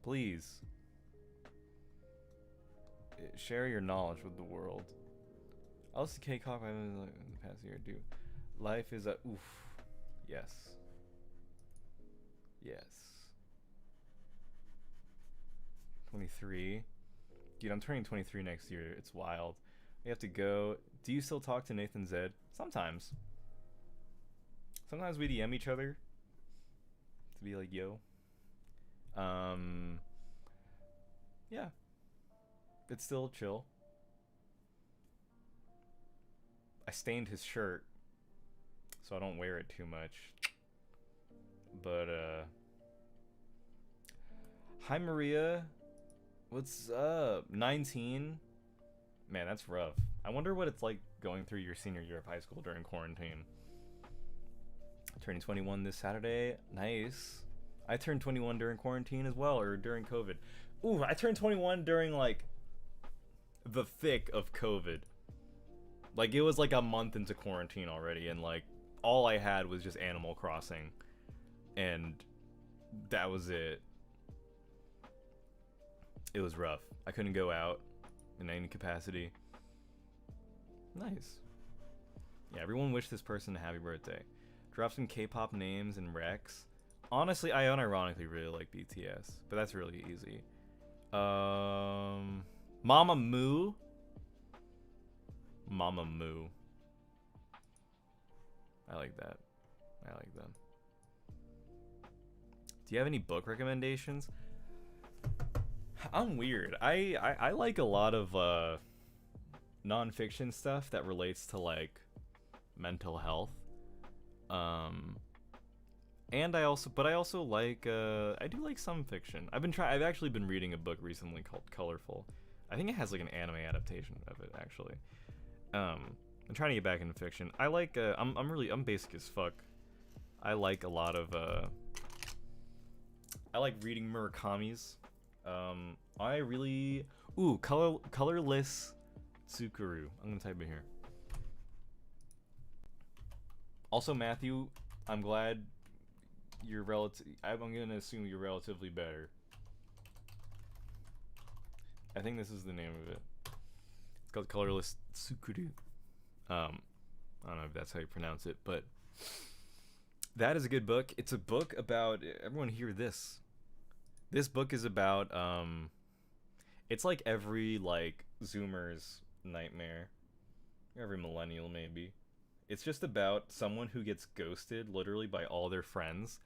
Please. Share your knowledge with the world. I listen to K-pop in the past year, dude. Life is a oof. Yes. Yes. 23. Dude, I'm turning 23 next year. It's wild. We have to go. Do you still talk to Nathan Zed? Sometimes. Sometimes we DM each other to be like, yo. Yeah. It's still chill. I stained his shirt, so I don't wear it too much. But, hi, Maria. What's up? 19? Man, that's rough. I wonder what it's like going through your senior year of high school during quarantine. Turning 21 this Saturday. Nice. I turned 21 during quarantine as well, or during COVID. Ooh, I turned 21 during, like, the thick of COVID. Like, it was like a month into quarantine already, and, like, all I had was just Animal Crossing. And that was it. It was rough. I couldn't go out in any capacity. Nice. Yeah, everyone wish this person a happy birthday. Drop some K-pop names and Rex. Honestly, I unironically really like BTS, but that's really easy. Mama Moo. Mama Moo. I like that. I like them. Do you have any book recommendations? I'm weird. I like a lot of nonfiction stuff that relates to like mental health. And I also like I do like some fiction. I've actually been reading a book recently called Colorful. I think it has like an anime adaptation of it actually. I'm trying to get back into fiction. I like I'm basic as fuck. I like a lot of I like reading Murakami's. I really Colorless Tsukuru. I'm gonna type it here. Also, Matthew, I'm glad you're I'm gonna assume you're relatively better. I think this is the name of it. It's called Colorless Tsukuru. I don't know if that's how you pronounce it, but that is a good book. It's a book about everyone hear this. This book is about it's like every like Zoomer's nightmare. Every millennial maybe. It's just about someone who gets ghosted literally by all their friends,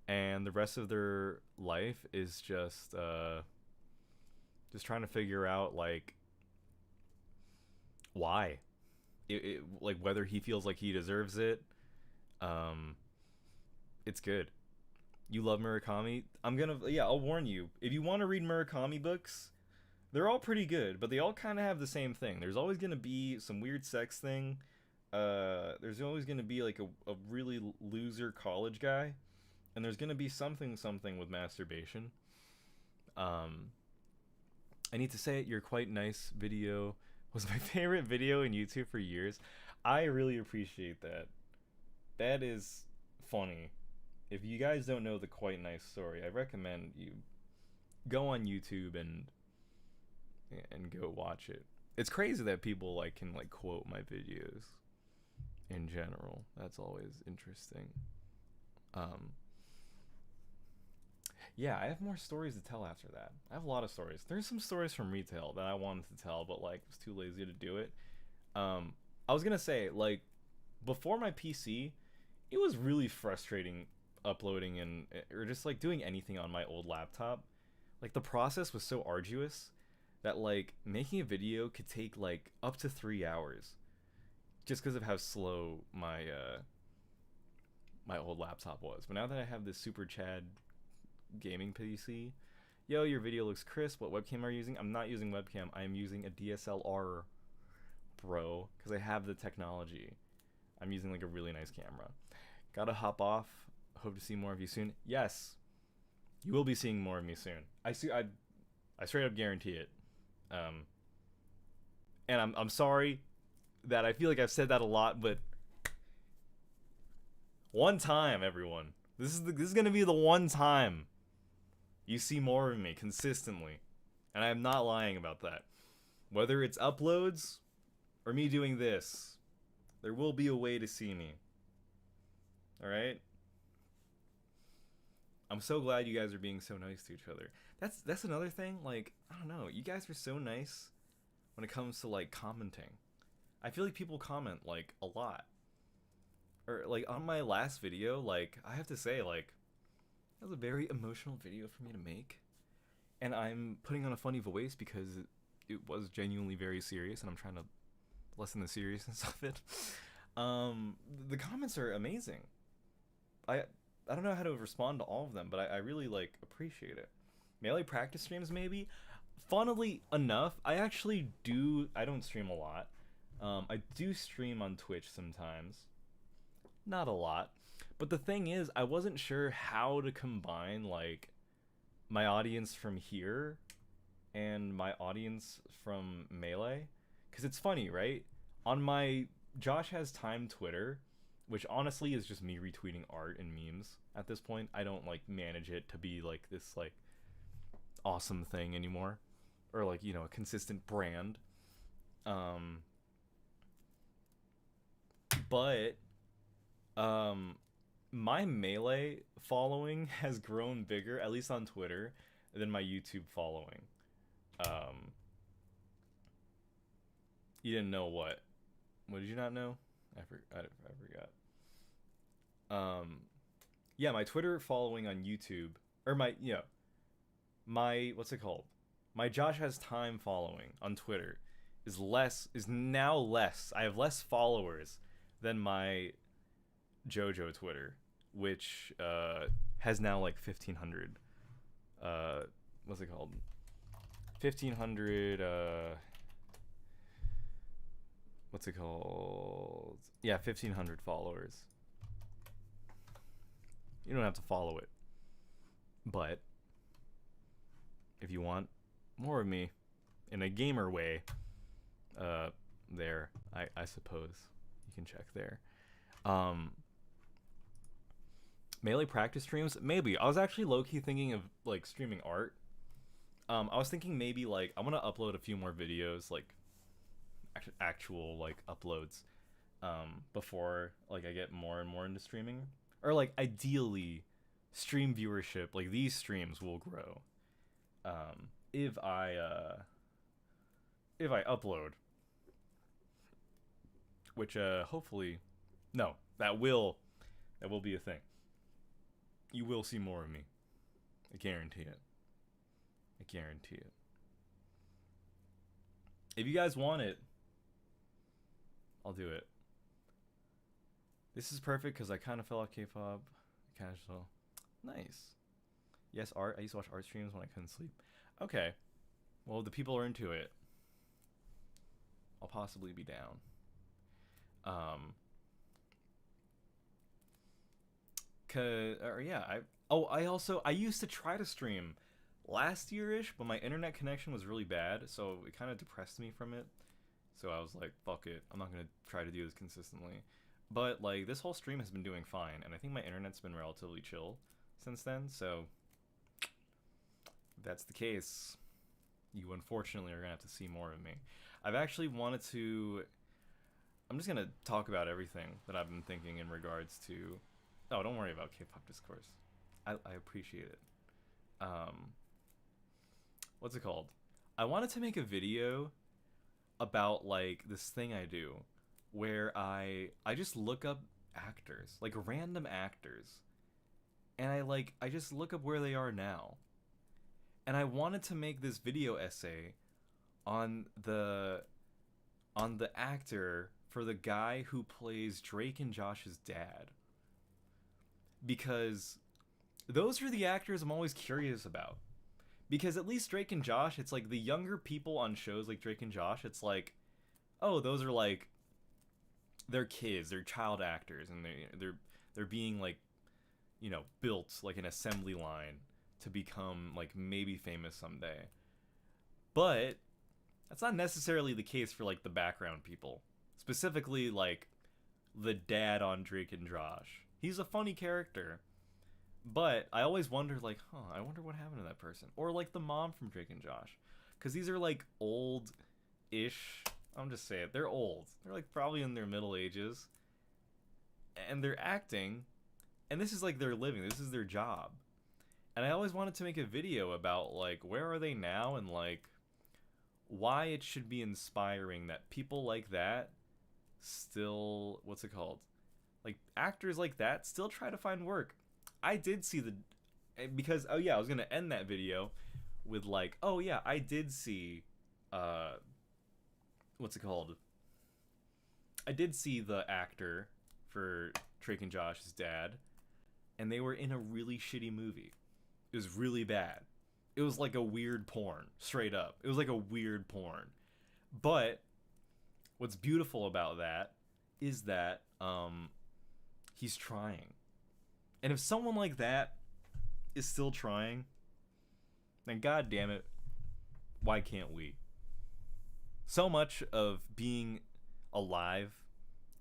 and the rest of their life is just trying to figure out like why. Like whether he feels like he deserves it. It's good. You love Murakami? I'll warn you. If you want to read Murakami books, they're all pretty good, but they all kind of have the same thing. There's always going to be some weird sex thing. There's always going to be like a really loser college guy, and there's going to be something with masturbation. I need to say it, your quite nice video was my favorite video in YouTube for years. I really appreciate that. That is funny. If you guys don't know the quite nice story, I recommend you go on YouTube and go watch it. It's crazy that people like can like quote my videos in general. That's always interesting. Yeah, I have more stories to tell after that. I have a lot of stories. There's some stories from retail that I wanted to tell, but like was too lazy to do it. I was gonna say, like, before my PC, it was really frustrating uploading and or just like doing anything on my old laptop. Like the process was so arduous that like making a video could take like up to 3 hours just because of how slow my my old laptop was. But now that I have this super Chad gaming PC, yo, your video looks crisp. What webcam are you using? I'm not using webcam. I am using a DSLR, bro, because I have the technology. I'm using like a really nice camera. Gotta hop off. Hope to see more of you soon. Yes, you will be seeing more of me soon. I straight up guarantee it. And I'm sorry that I feel like I've said that a lot, but one time, everyone. This is gonna be the one time you see more of me consistently, and I am not lying about that. Whether it's uploads or me doing this, there will be a way to see me. All right. I'm so glad you guys are being so nice to each other. That's another thing. Like, I don't know, you guys are so nice when it comes to like commenting. I feel like people comment like a lot. Or like on my last video, like I have to say, like that was a very emotional video for me to make, and I'm putting on a funny voice because it was genuinely very serious, and I'm trying to lessen the seriousness of it. The comments are amazing. I don't know how to respond to all of them, but I really like appreciate it. Melee practice streams, maybe. Funnily enough, I don't stream a lot. I do stream on Twitch sometimes. Not a lot. But the thing is, I wasn't sure how to combine like my audience from here and my audience from Melee. Because it's funny, right? On my Josh Has Time Twitter, which honestly is just me retweeting art and memes at this point. I don't like manage it to be like this like awesome thing anymore, or like, you know, a consistent brand. But my Melee following has grown bigger, at least on Twitter, than my YouTube following. You didn't know what? What did you not know? I forgot. Yeah, my Twitter following on YouTube, or my what's it called? My Josh Has Time following on Twitter is now less. I have less followers than my JoJo Twitter, which has now like 1,500. What's it called? 1,500. What's it called? Yeah, 1,500 followers. You don't have to follow it, but if you want more of me in a gamer way, there, I suppose you can check there. Melee practice streams, maybe. I was actually low-key thinking of like streaming art. I was thinking maybe like I'm gonna upload a few more videos, like actual like uploads, before like I get more and more into streaming. Or like ideally, stream viewership, like these streams will grow, if I upload, which hopefully, no, that will be a thing. You will see more of me. I guarantee it. I guarantee it. If you guys want it, I'll do it. This is perfect because I kind of fell off K-pop. Casual. Nice. Yes, art. I used to watch art streams when I couldn't sleep. Okay. Well, the people are into it. I'll possibly be down. I used to try to stream last year-ish, but my internet connection was really bad, so it kind of depressed me from it. So I was like, fuck it, I'm not gonna try to do this consistently. But like this whole stream has been doing fine, and I think my internet's been relatively chill since then, so if that's the case, you unfortunately are gonna have to see more of me. I've actually wanted to, I'm just gonna talk about everything that I've been thinking in regards to, oh, don't worry about K-pop discourse. I appreciate it. What's it called? I wanted to make a video about like this thing I do where I just look up actors, like random actors, and I just look up where they are now. And I wanted to make this video essay on the actor for the guy who plays Drake and Josh's dad, because those are the actors I'm always curious about. Because at least Drake and Josh, it's like the younger people on shows like Drake and Josh, it's like, oh, those are like, they're kids, they're child actors, and they're being like, you know, built like an assembly line to become like maybe famous someday. But that's not necessarily the case for like the background people. Specifically like the dad on Drake and Josh. He's a funny character. But I always wondered, like, I wonder what happened to that person. Or, like, the mom from Drake and Josh. Because these are, like, old-ish. I'm just saying, they're old. They're, like, probably in their middle ages. And they're acting. And this is, like, their living. This is their job. And I always wanted to make a video about, like, where are they now? And, like, why it should be inspiring that people like that still... What's it called? Like, actors like that still try to find work. I did see the, because, oh yeah, I was gonna end that video with like, oh yeah, I did see, what's it called? I did see the actor for Drake and Josh's dad, and they were in a really shitty movie. It was really bad. It was like a weird porn, straight up. It was like a weird porn. But what's beautiful about that is that, he's trying. And if someone like that is still trying, then god damn it, why can't we? So much of being alive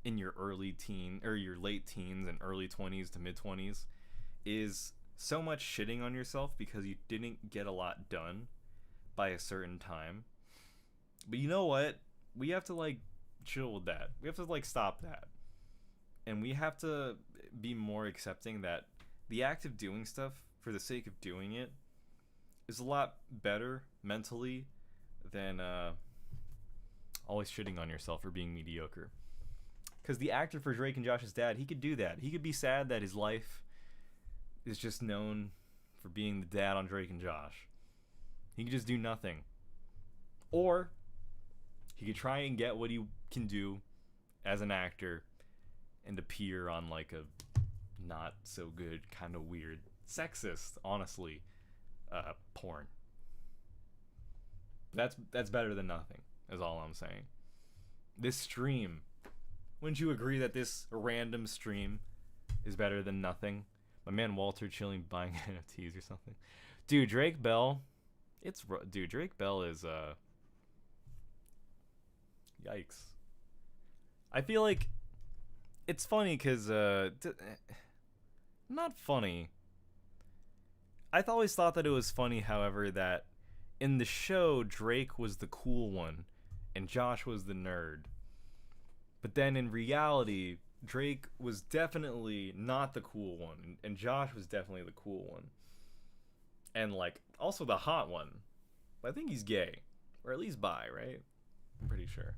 in your early teen or your late teens and early 20s to mid 20s is so much shitting on yourself because you didn't get a lot done by a certain time. But you know what? We have to like chill with that. We have to like stop that. And we have to be more accepting that the act of doing stuff for the sake of doing it is a lot better mentally than always shitting on yourself for being mediocre. Because the actor for Drake and Josh's dad, he could do that. He could be sad that his life is just known for being the dad on Drake and Josh. He could just do nothing. Or he could try and get what he can do as an actor and appear on like a not so good, kind of weird, sexist, honestly, porn. That's better than nothing, is all I'm saying. This stream, wouldn't you agree that this random stream is better than nothing? My man Walter chilling buying NFTs or something. Dude, Drake Bell, dude, Drake Bell is yikes. I feel like it's funny because not funny. I always thought that it was funny, however, that in the show Drake was the cool one and Josh was the nerd. But then in reality, Drake was definitely not the cool one, and Josh was definitely the cool one. And like also the hot one. I think he's gay, or at least bi, right? I'm pretty sure.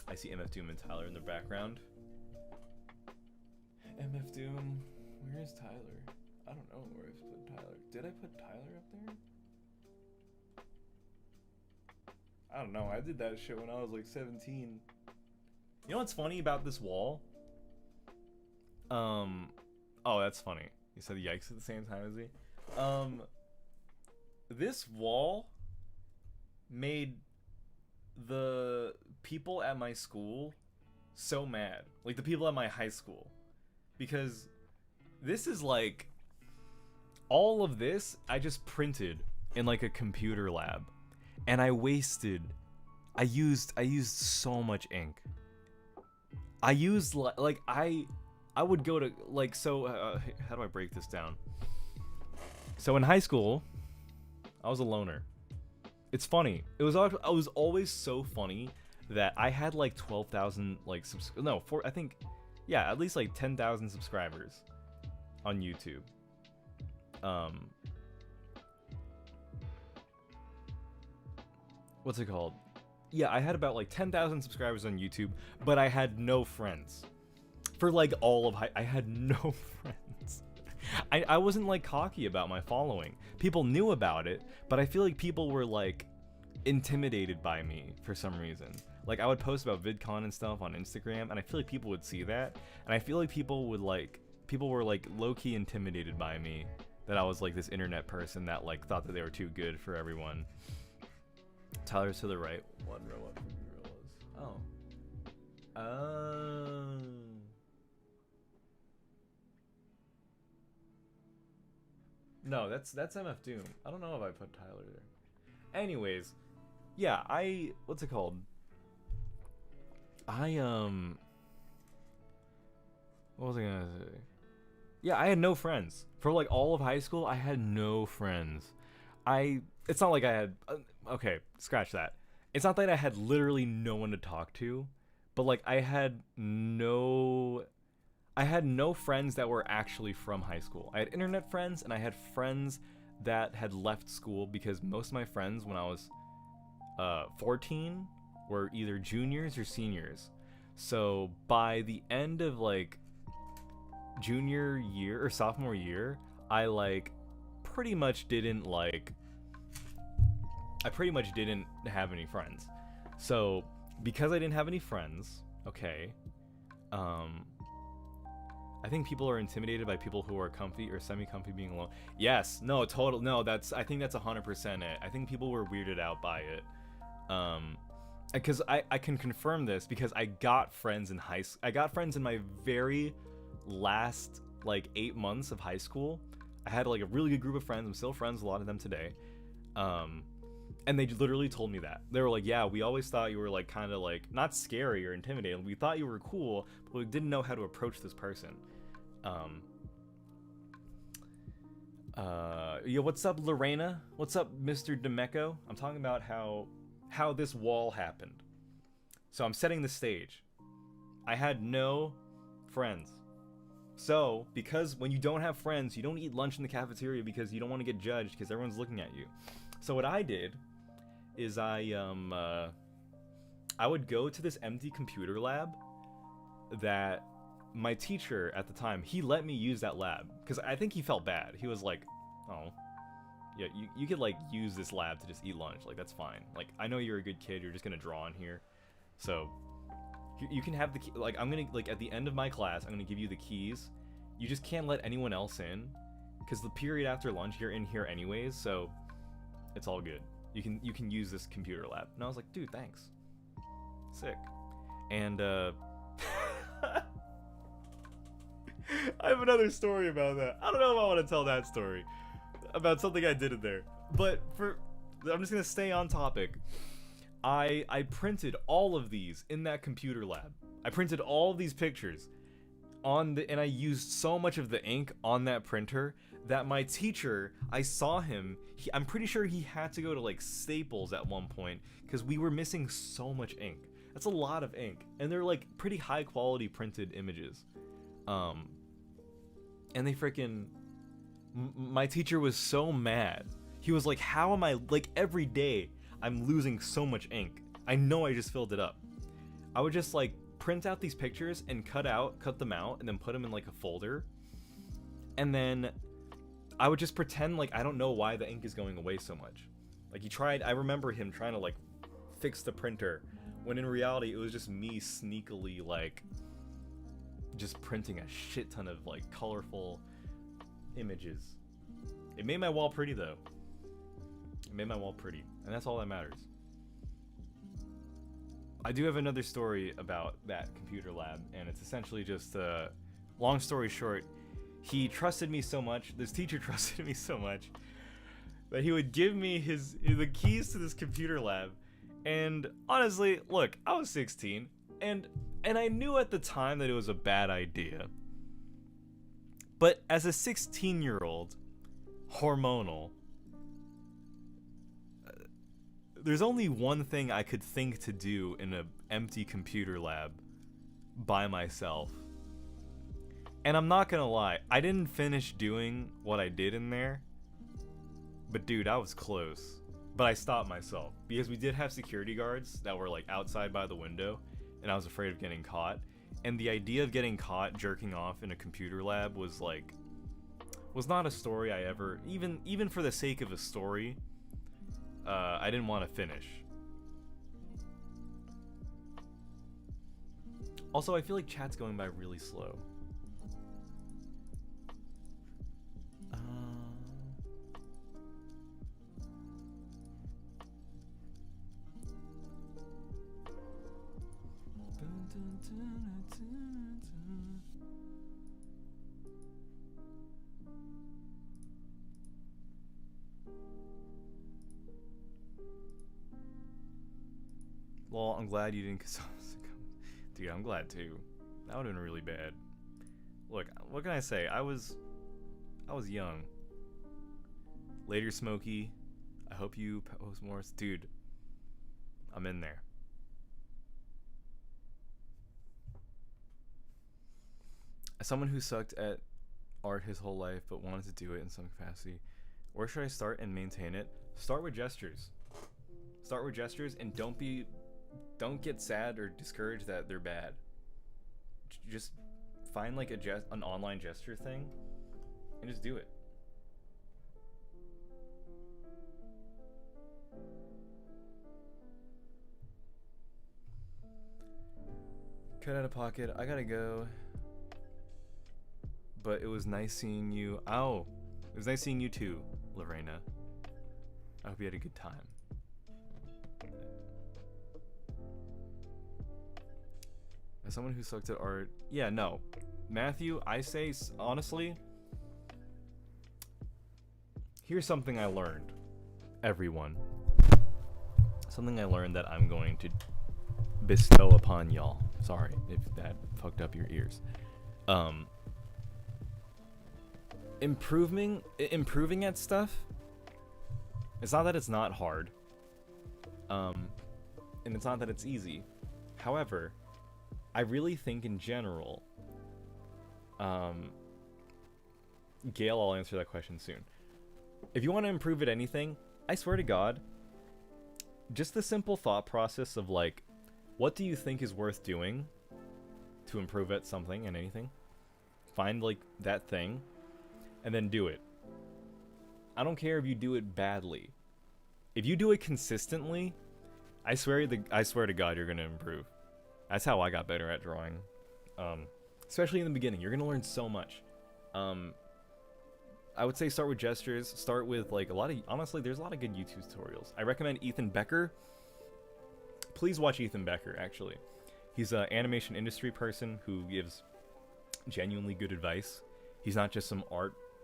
I see MF Doom and Tyler in the background. MF Doom, where is Tyler? I don't know where I put Tyler. Did I put Tyler up there? I don't know. I did that shit when I was like 17. You know what's funny about this wall? Oh, that's funny. You said yikes at the same time as me. This wall made the people at my school so mad. Like the people at my high school. Because this is like all of this I just printed in like a computer lab. And I used so much ink. I used like I would go to like how do I break this down? So in high school, I was a loner. It's funny. I was always so funny that I had like 12,000 like at least like 10,000 subscribers on YouTube. What's it called? Yeah, I had about like 10,000 subscribers on YouTube, but I had no friends. For like all of I had no friends. I wasn't like cocky about my following. People knew about it, but I feel like people were like intimidated by me for some reason. Like I would post about VidCon and stuff on Instagram, and I feel like people would see that, and I feel like people were like low-key intimidated by me, that I was like this internet person that like thought that they were too good for everyone. Tyler's to the right. One row up from you realize. No, that's MF Doom. I don't know if I put Tyler there. Anyways, yeah, what's it called? What was I gonna say? Yeah, I had no friends. For like all of high school, I had no friends. It's not like I had, okay, scratch that. It's not that I had literally no one to talk to, but like I had no friends that were actually from high school. I had internet friends, and I had friends that had left school, because most of my friends when I was 14 were either juniors or seniors. So by the end of like junior year or sophomore year, I pretty much didn't have any friends. So because I didn't have any friends, okay, I think people are intimidated by people who are comfy or semi-comfy being alone. Yes, no, total, no, I think that's 100% it. I think people were weirded out by it. Because I can confirm this, because I got friends in I got friends in my very last 8 months of high school. I had a really good group of friends. I'm still friends with a lot of them today. And they literally told me that. They were like, yeah, we always thought you were kind of not scary or intimidating. We thought you were cool, but we didn't know how to approach this person. Yo, what's up, Lorena? What's up, Mr. Demeco? I'm talking about how this wall happened. So I'm setting the stage. I had no friends. So, because when you don't have friends, you don't eat lunch in the cafeteria because you don't want to get judged because everyone's looking at you. So what I did is I would go to this empty computer lab that my teacher at the time, he let me use that lab because I think he felt bad. He was like, oh, yeah, you could use this lab to just eat lunch. That's fine. I know you're a good kid. You're just going to draw in here. So you can have the key. I'm going to, at the end of my class, I'm going to give you the keys. You just can't let anyone else in because the period after lunch, you're in here anyways. So it's all good. You can use this computer lab. And I was like, dude, thanks. Sick. And I have another story about that. I don't know if I want to tell that story about something I did in there. But I'm just gonna stay on topic. I printed all of these in that computer lab. I printed all of these pictures and I used so much of the ink on that printer that my teacher, I saw him, I'm pretty sure he had to go to Staples at one point because we were missing so much ink. That's a lot of ink, and they're pretty high quality printed images. And they freaking, my teacher was so mad. He was like, how am I, every day I'm losing so much ink. I know I just filled it up. I would just print out these pictures and cut them out and then put them in a folder. And then I would just pretend I don't know why the ink is going away so much. I remember him trying to fix the printer, when in reality it was just me sneakily just printing a shit ton of colorful images. It made my wall pretty though. It made my wall pretty, and that's all that matters. I do have another story about that computer lab, and it's essentially just, long story short, he trusted me so much, this teacher trusted me so much, that he would give me the keys to this computer lab. And honestly, look, I was 16, and I knew at the time that it was a bad idea. But as a 16-year-old, hormonal, there's only one thing I could think to do in an empty computer lab by myself. And I'm not gonna lie, I didn't finish doing what I did in there. But dude, I was close. But I stopped myself because we did have security guards that were like outside by the window, and I was afraid of getting caught. And the idea of getting caught jerking off in a computer lab was not a story I ever, even for the sake of a story, I didn't want to finish. Also, I feel like chat's going by really slow. Well, I'm glad you didn't. Dude, I'm glad too. That would have been really bad. Look, what can I say? I was young. Later, Smokey. I hope you post more. Dude, I'm in there. As someone who sucked at art his whole life but wanted to do it in some capacity, where should I start and maintain it? Start with gestures. Start with gestures, and don't get sad or discouraged that they're bad. Just find like an online gesture thing and just do it. Cut out of pocket. I gotta go. But it was nice seeing you. Oh, it was nice seeing you too, Lorena. I hope you had a good time. As someone who sucked at art, yeah, no. Matthew, I say, honestly, here's something I learned, everyone. Something I learned that I'm going to bestow upon y'all. Sorry if that fucked up your ears. Improving at stuff, it's not that it's not hard. And it's not that it's easy. However, I really think in general, Gail, I'll answer that question soon. If you want to improve at anything, I swear to God, just the simple thought process of like, what do you think is worth doing to improve at something and anything? Find like that thing, and then do it. I don't care if you do it badly. If you do it consistently, I swear to God, you're gonna improve. That's how I got better at drawing. Especially in the beginning, you're gonna learn so much. I would say start with gestures. Start with like honestly, there's a lot of good YouTube tutorials. I recommend Ethan Becker. Please watch Ethan Becker, actually. He's an animation industry person who gives genuinely good advice. He's not just some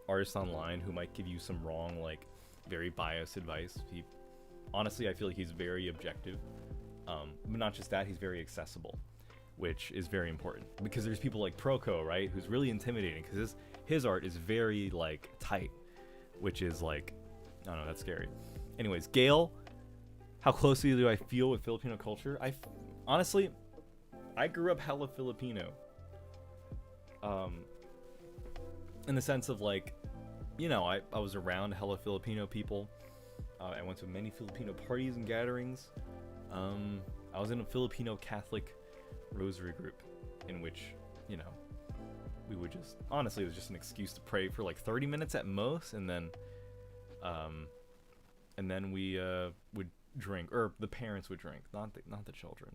artist online who might give you some wrong, like, very biased advice. Honestly, I feel like he's very objective. But not just that, he's very accessible, which is very important. Because there's people like Proco, right, who's really intimidating, because his art is very, like, tight, which is, like, I don't know, that's scary. Anyways, Gail, how closely do I feel with Filipino culture? Honestly, I grew up hella Filipino. In the sense of, like, you know, I was around hella Filipino people. I went to many Filipino parties and gatherings. I was in a Filipino Catholic rosary group in which, you know, we would just, honestly, it was just an excuse to pray for like 30 minutes at most, and then we would drink, or the parents would drink, not the children.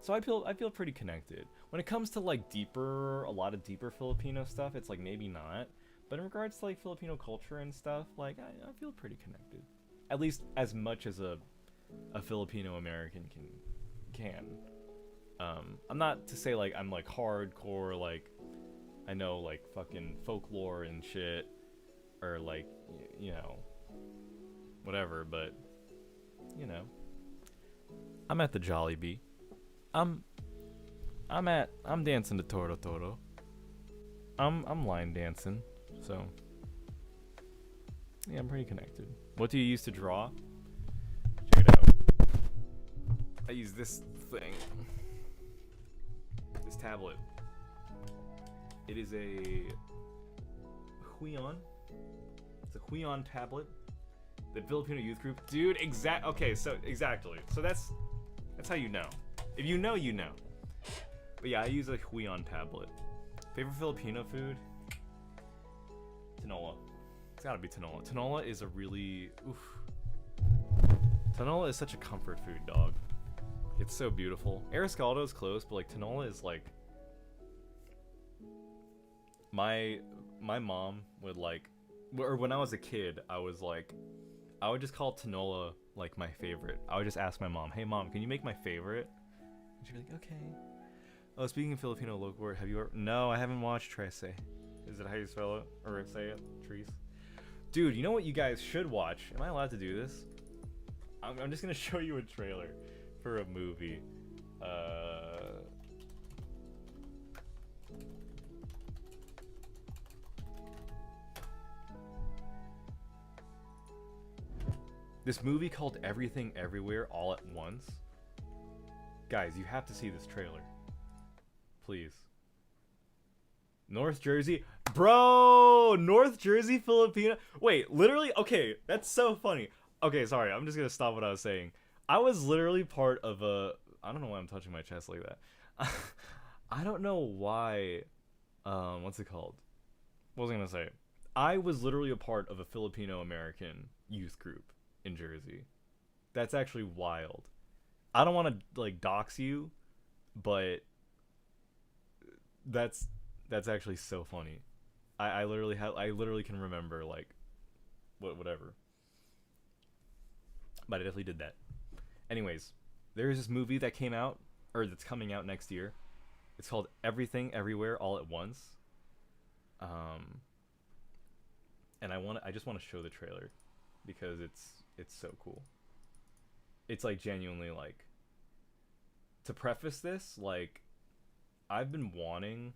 So I feel pretty connected. When it comes to like a lot of deeper Filipino stuff, it's like maybe not. But in regards to like Filipino culture and stuff, like I feel pretty connected. At least as much as a a Filipino American can. I'm not to say like I'm like hardcore, like I know like fucking folklore and shit, or like you know whatever, but you know I'm at the Jollibee. I'm dancing to Toro Toro. I'm line dancing, so yeah, I'm pretty connected. What do you use to draw? Check it out. I use this thing. This tablet. It is a Huion. It's a Huion tablet. The Filipino youth group. Dude, okay, so exactly. So that's how you know. If you know, you know. But yeah, I use a Huion tablet. Favorite Filipino food? Tinola. It's gotta be tinola. Tinola is a really... Oof. Tinola is such a comfort food, dog. It's so beautiful. Ariscaldo is close, but like tinola is like... My mom would like... Or when I was a kid, I would just call tinola like my favorite. I would just ask my mom, hey mom, can you make my favorite? And she'd be like, okay. Oh, speaking of Filipino local word, have you ever... No, I haven't watched Trece. Is it how you spell it? Or say it? Trees? Dude, you know what you guys should watch? Am I allowed to do this? I'm just gonna show you a trailer for a movie. This movie called Everything Everywhere All at Once. Guys, you have to see this trailer. Please. North Jersey. Bro! North Jersey, Filipino. Wait, literally? Okay, that's so funny. Okay, sorry. I'm just gonna stop what I was saying. I was literally part of a... I don't know why I'm touching my chest like that. I don't know why... what's it called? What was I gonna say? I was literally a part of a Filipino-American youth group in Jersey. That's actually wild. I don't want to, like, dox you, but... That's actually so funny. I literally can remember like whatever. But I definitely did that. Anyways, there is this movie that came out, or that's coming out next year. It's called Everything Everywhere All at Once. And I just want to show the trailer because it's so cool. It's like genuinely like, to preface this, like I've been wanting,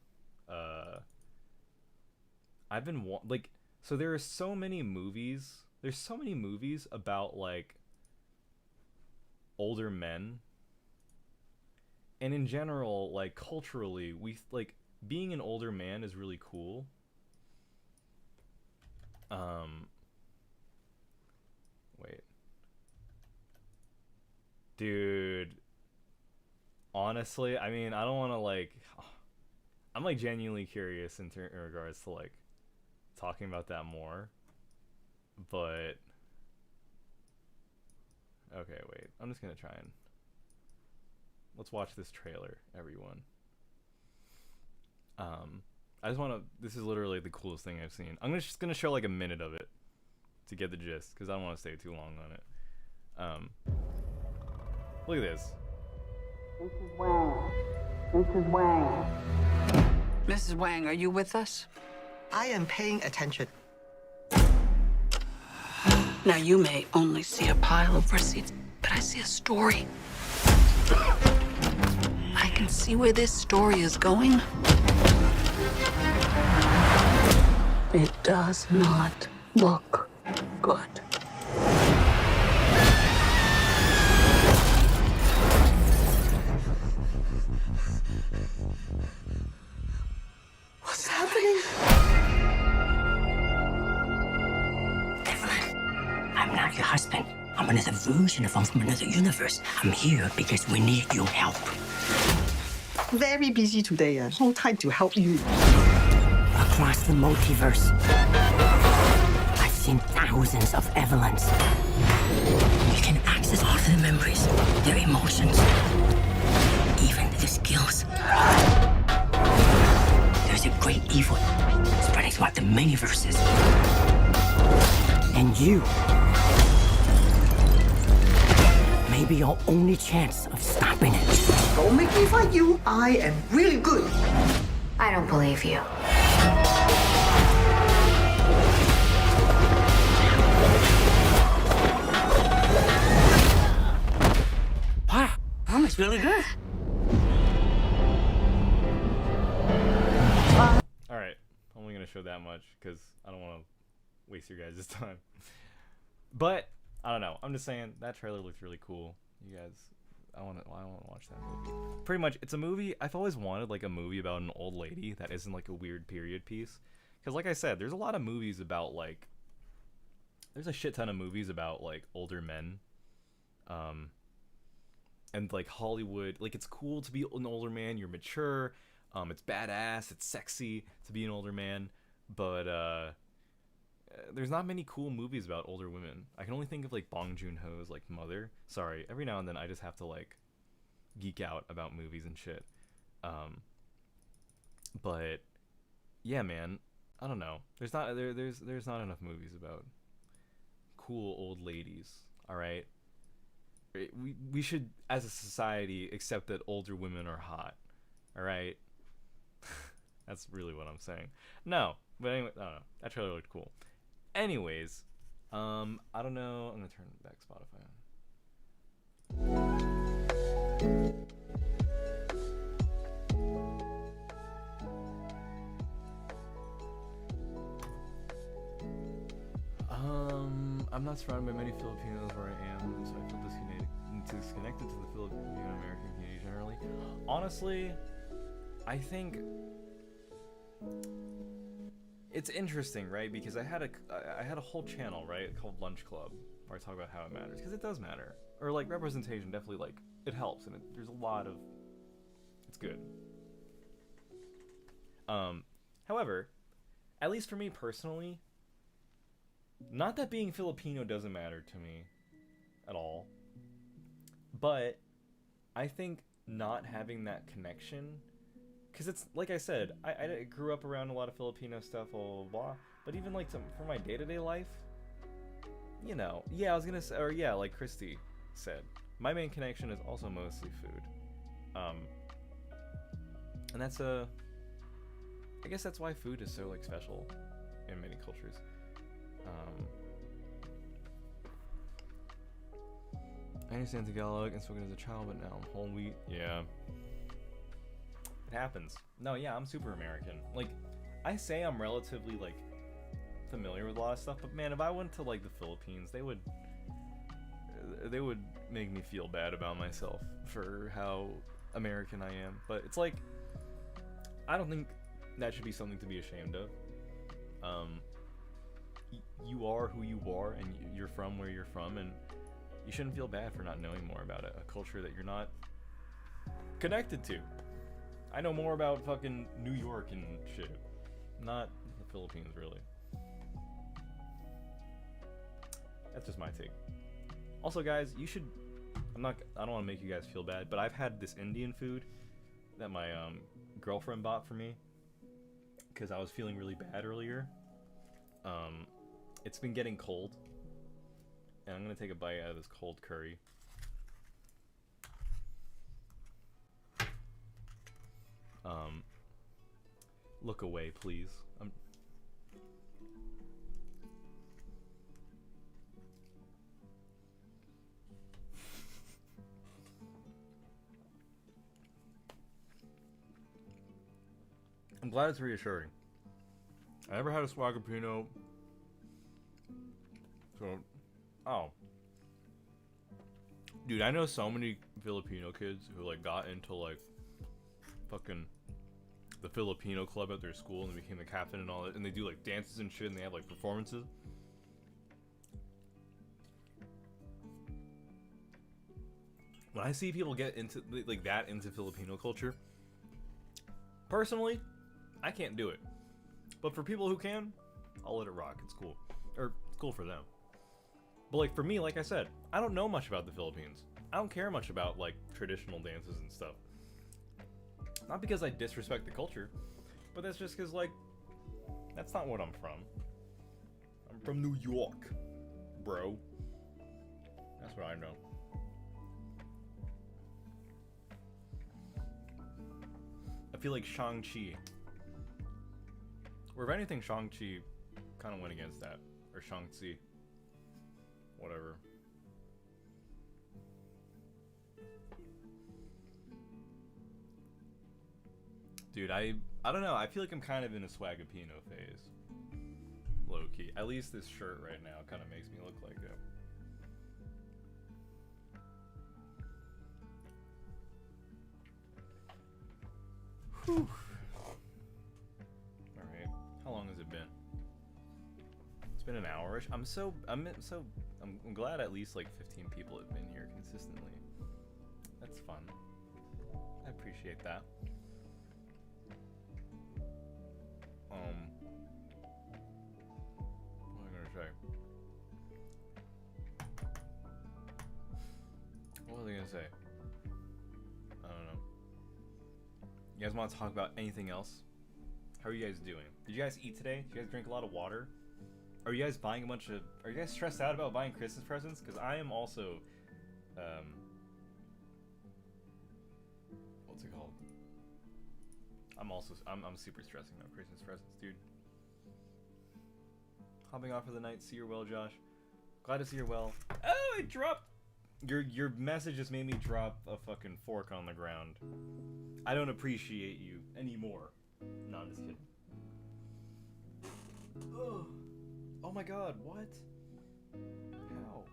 so there are so many movies, there's so many movies about, like, older men, and in general, like, culturally, we, like, being an older man is really cool. Wait. Dude... Honestly, I mean, I don't want to, like... I'm, like, genuinely curious in regards to, like, talking about that more. But... Okay, wait. I'm just gonna try and... Let's watch this trailer, everyone. I just want to... This is literally the coolest thing I've seen. I'm just gonna show, like, a minute of it to get the gist, because I don't want to stay too long on it. Look at this. Mrs. Wang. Mrs. Wang. Mrs. Wang, are you with us? I am paying attention. Now, you may only see a pile of receipts, but I see a story. I can see where this story is going. It does not look good. What's happening? Evelyn, I'm not your husband. I'm another version of him from another universe. I'm here because we need your help. Very busy today. No time to help you. Across the multiverse, I've seen thousands of Evelyns. You can access all of their memories, their emotions, even their skills. There's a great evil spreading throughout the many verses. And you may may be your only chance of stopping it. Don't make me fight you. I am really good. I don't believe you. Wow, that was really good. Alright, I'm only gonna show that much because I don't want to waste your guys' time. But, I don't know. I'm just saying, that trailer looked really cool. You guys, I want to watch that movie. Pretty much, it's a movie, I've always wanted like a movie about an old lady that isn't like a weird period piece. Because like I said, there's a lot of movies about like, there's a shit ton of movies about like older men. And like Hollywood, like it's cool to be an older man, you're mature, it's badass, it's sexy to be an older man, but there's not many cool movies about older women. I can only think of like Bong Joon-ho's like Mother. Sorry, every now and then I just have to like geek out about movies and shit. But yeah, man, I don't know. There's not enough movies about cool old ladies. All right. We should, as a society, accept that older women are hot. All right. That's really what I'm saying. No, but anyway, I don't know. That trailer looked cool. Anyways, I don't know. I'm gonna turn back Spotify on. I'm not surrounded by many Filipinos where I am, so I feel disconnected to the Filipino American community generally. Honestly, I think it's interesting, right? Because I had a whole channel, right, called Lunch Club, where I talk about how it matters, because it does matter. Or like representation, definitely, like it helps, and there's a lot of, it's good. However, at least for me personally, not that being Filipino doesn't matter to me at all, but I think not having that connection, because it's like I said, I grew up around a lot of Filipino stuff, blah, blah, blah, but even like for my day-to-day life, you know, yeah, I was gonna say, or yeah, like Christy said, my main connection is also mostly food, and that's I guess that's why food is so like special in many cultures. I understand Tagalog and spoken as a child, but now I'm whole wheat. Yeah. It happens. No, yeah, I'm super American. Like, I say I'm relatively, like, familiar with a lot of stuff, but man, if I went to, like, the Philippines, they would make me feel bad about myself for how American I am. But it's like, I don't think that should be something to be ashamed of. You are who you are, and you're from where you're from, and you shouldn't feel bad for not knowing more about a culture that you're not connected to. I know more about fucking New York and shit, not the Philippines, really. That's just my take. Also, guys, you should, I don't want to make you guys feel bad, but I've had this Indian food that my girlfriend bought for me because I was feeling really bad earlier. It's been getting cold, and I'm gonna take a bite out of this cold curry. Look away, please. I'm glad it's reassuring. I never had a Swagapino. So, oh. Dude, I know so many Filipino kids who, like, got into, like, fucking the Filipino club at their school and they became the captain and all that. And they do, like, dances and shit and they have, like, performances. When I see people get into, like, that into Filipino culture, personally, I can't do it. But for people who can, I'll let it rock. It's cool. Or, it's cool for them. But, like, for me, like I said, I don't know much about the Philippines. I don't care much about, like, traditional dances and stuff. Not because I disrespect the culture, but that's just because, like, that's not what I'm from. I'm from New York, bro. That's what I know. feel like Shang-Chi. Or if anything, Shang-Chi kind of went against that. Or Shang-Chi. Whatever. Dude, I don't know. I feel like I'm kind of in a Swagapino phase. Low-key. At least this shirt right now kind of makes me look like it. Whew. Alright. How long has it been? It's been an hour-ish. I'm glad at least like 15 people have been here consistently. That's fun. I appreciate that. What was I gonna say? What was I gonna say? I don't know. You guys want to talk about anything else? How are you guys doing? Did you guys eat today? Did you guys drink a lot of water? Are you guys buying a bunch of... Are you guys stressed out about buying Christmas presents? Because I am also... what's it called? I'm super stressing about Christmas presents, dude. Hopping off for the night. See you well, Josh. Glad to see you well. Oh, I dropped... Your message just made me drop a fucking fork on the ground. I don't appreciate you anymore. No, I'm just kidding. Ugh. Oh my god, what? How?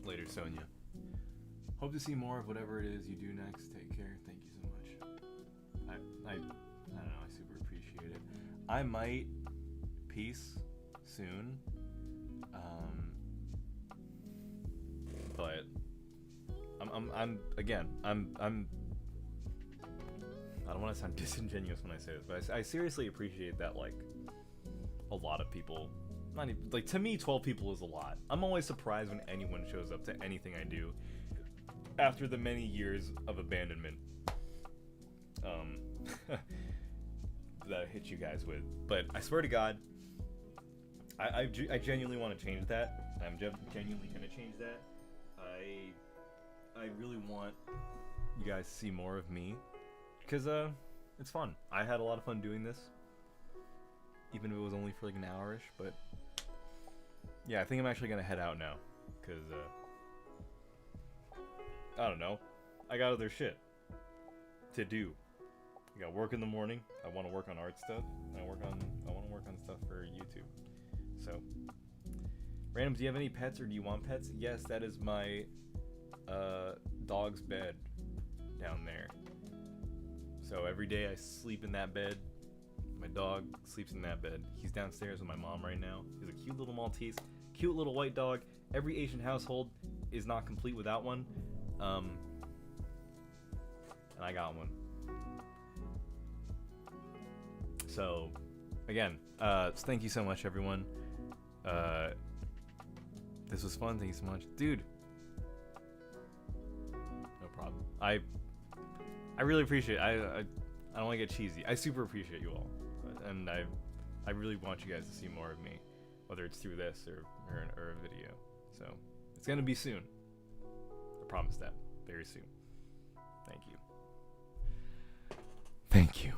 Later, Sonia. Hope to see more of whatever it is you do next. Take care. Thank you so much. I don't know. I super appreciate it. I might peace soon. But I'm again. I don't want to sound disingenuous when I say this, but I seriously appreciate that like a lot of people. Not even, like, to me, 12 people is a lot. I'm always surprised when anyone shows up to anything I do after the many years of abandonment that I hit you guys with. But I swear to God, I genuinely want to change that. I'm genuinely going to change that. I really want you guys to see more of me because it's fun. I had a lot of fun doing this, even if it was only for like an hour-ish, but yeah, I think I'm actually gonna head out now, cause I don't know, I got other shit to do. I got work in the morning. I want to work on art stuff. I want to work on stuff for YouTube. So, Random, do you have any pets or do you want pets? Yes, that is my dog's bed down there. So every day I sleep in that bed. My dog sleeps in that bed. He's downstairs with my mom right now. He's a cute little Maltese, cute little white dog. Every Asian household is not complete without one. And I got one. So, again, thank you so much, everyone. This was fun. Thank you so much, dude. No problem. I really appreciate it. I don't want to get cheesy. I super appreciate you all. And I really want you guys to see more of me, whether it's through this or a video. So it's gonna be soon. I promise that. Very soon. Thank you. Thank you.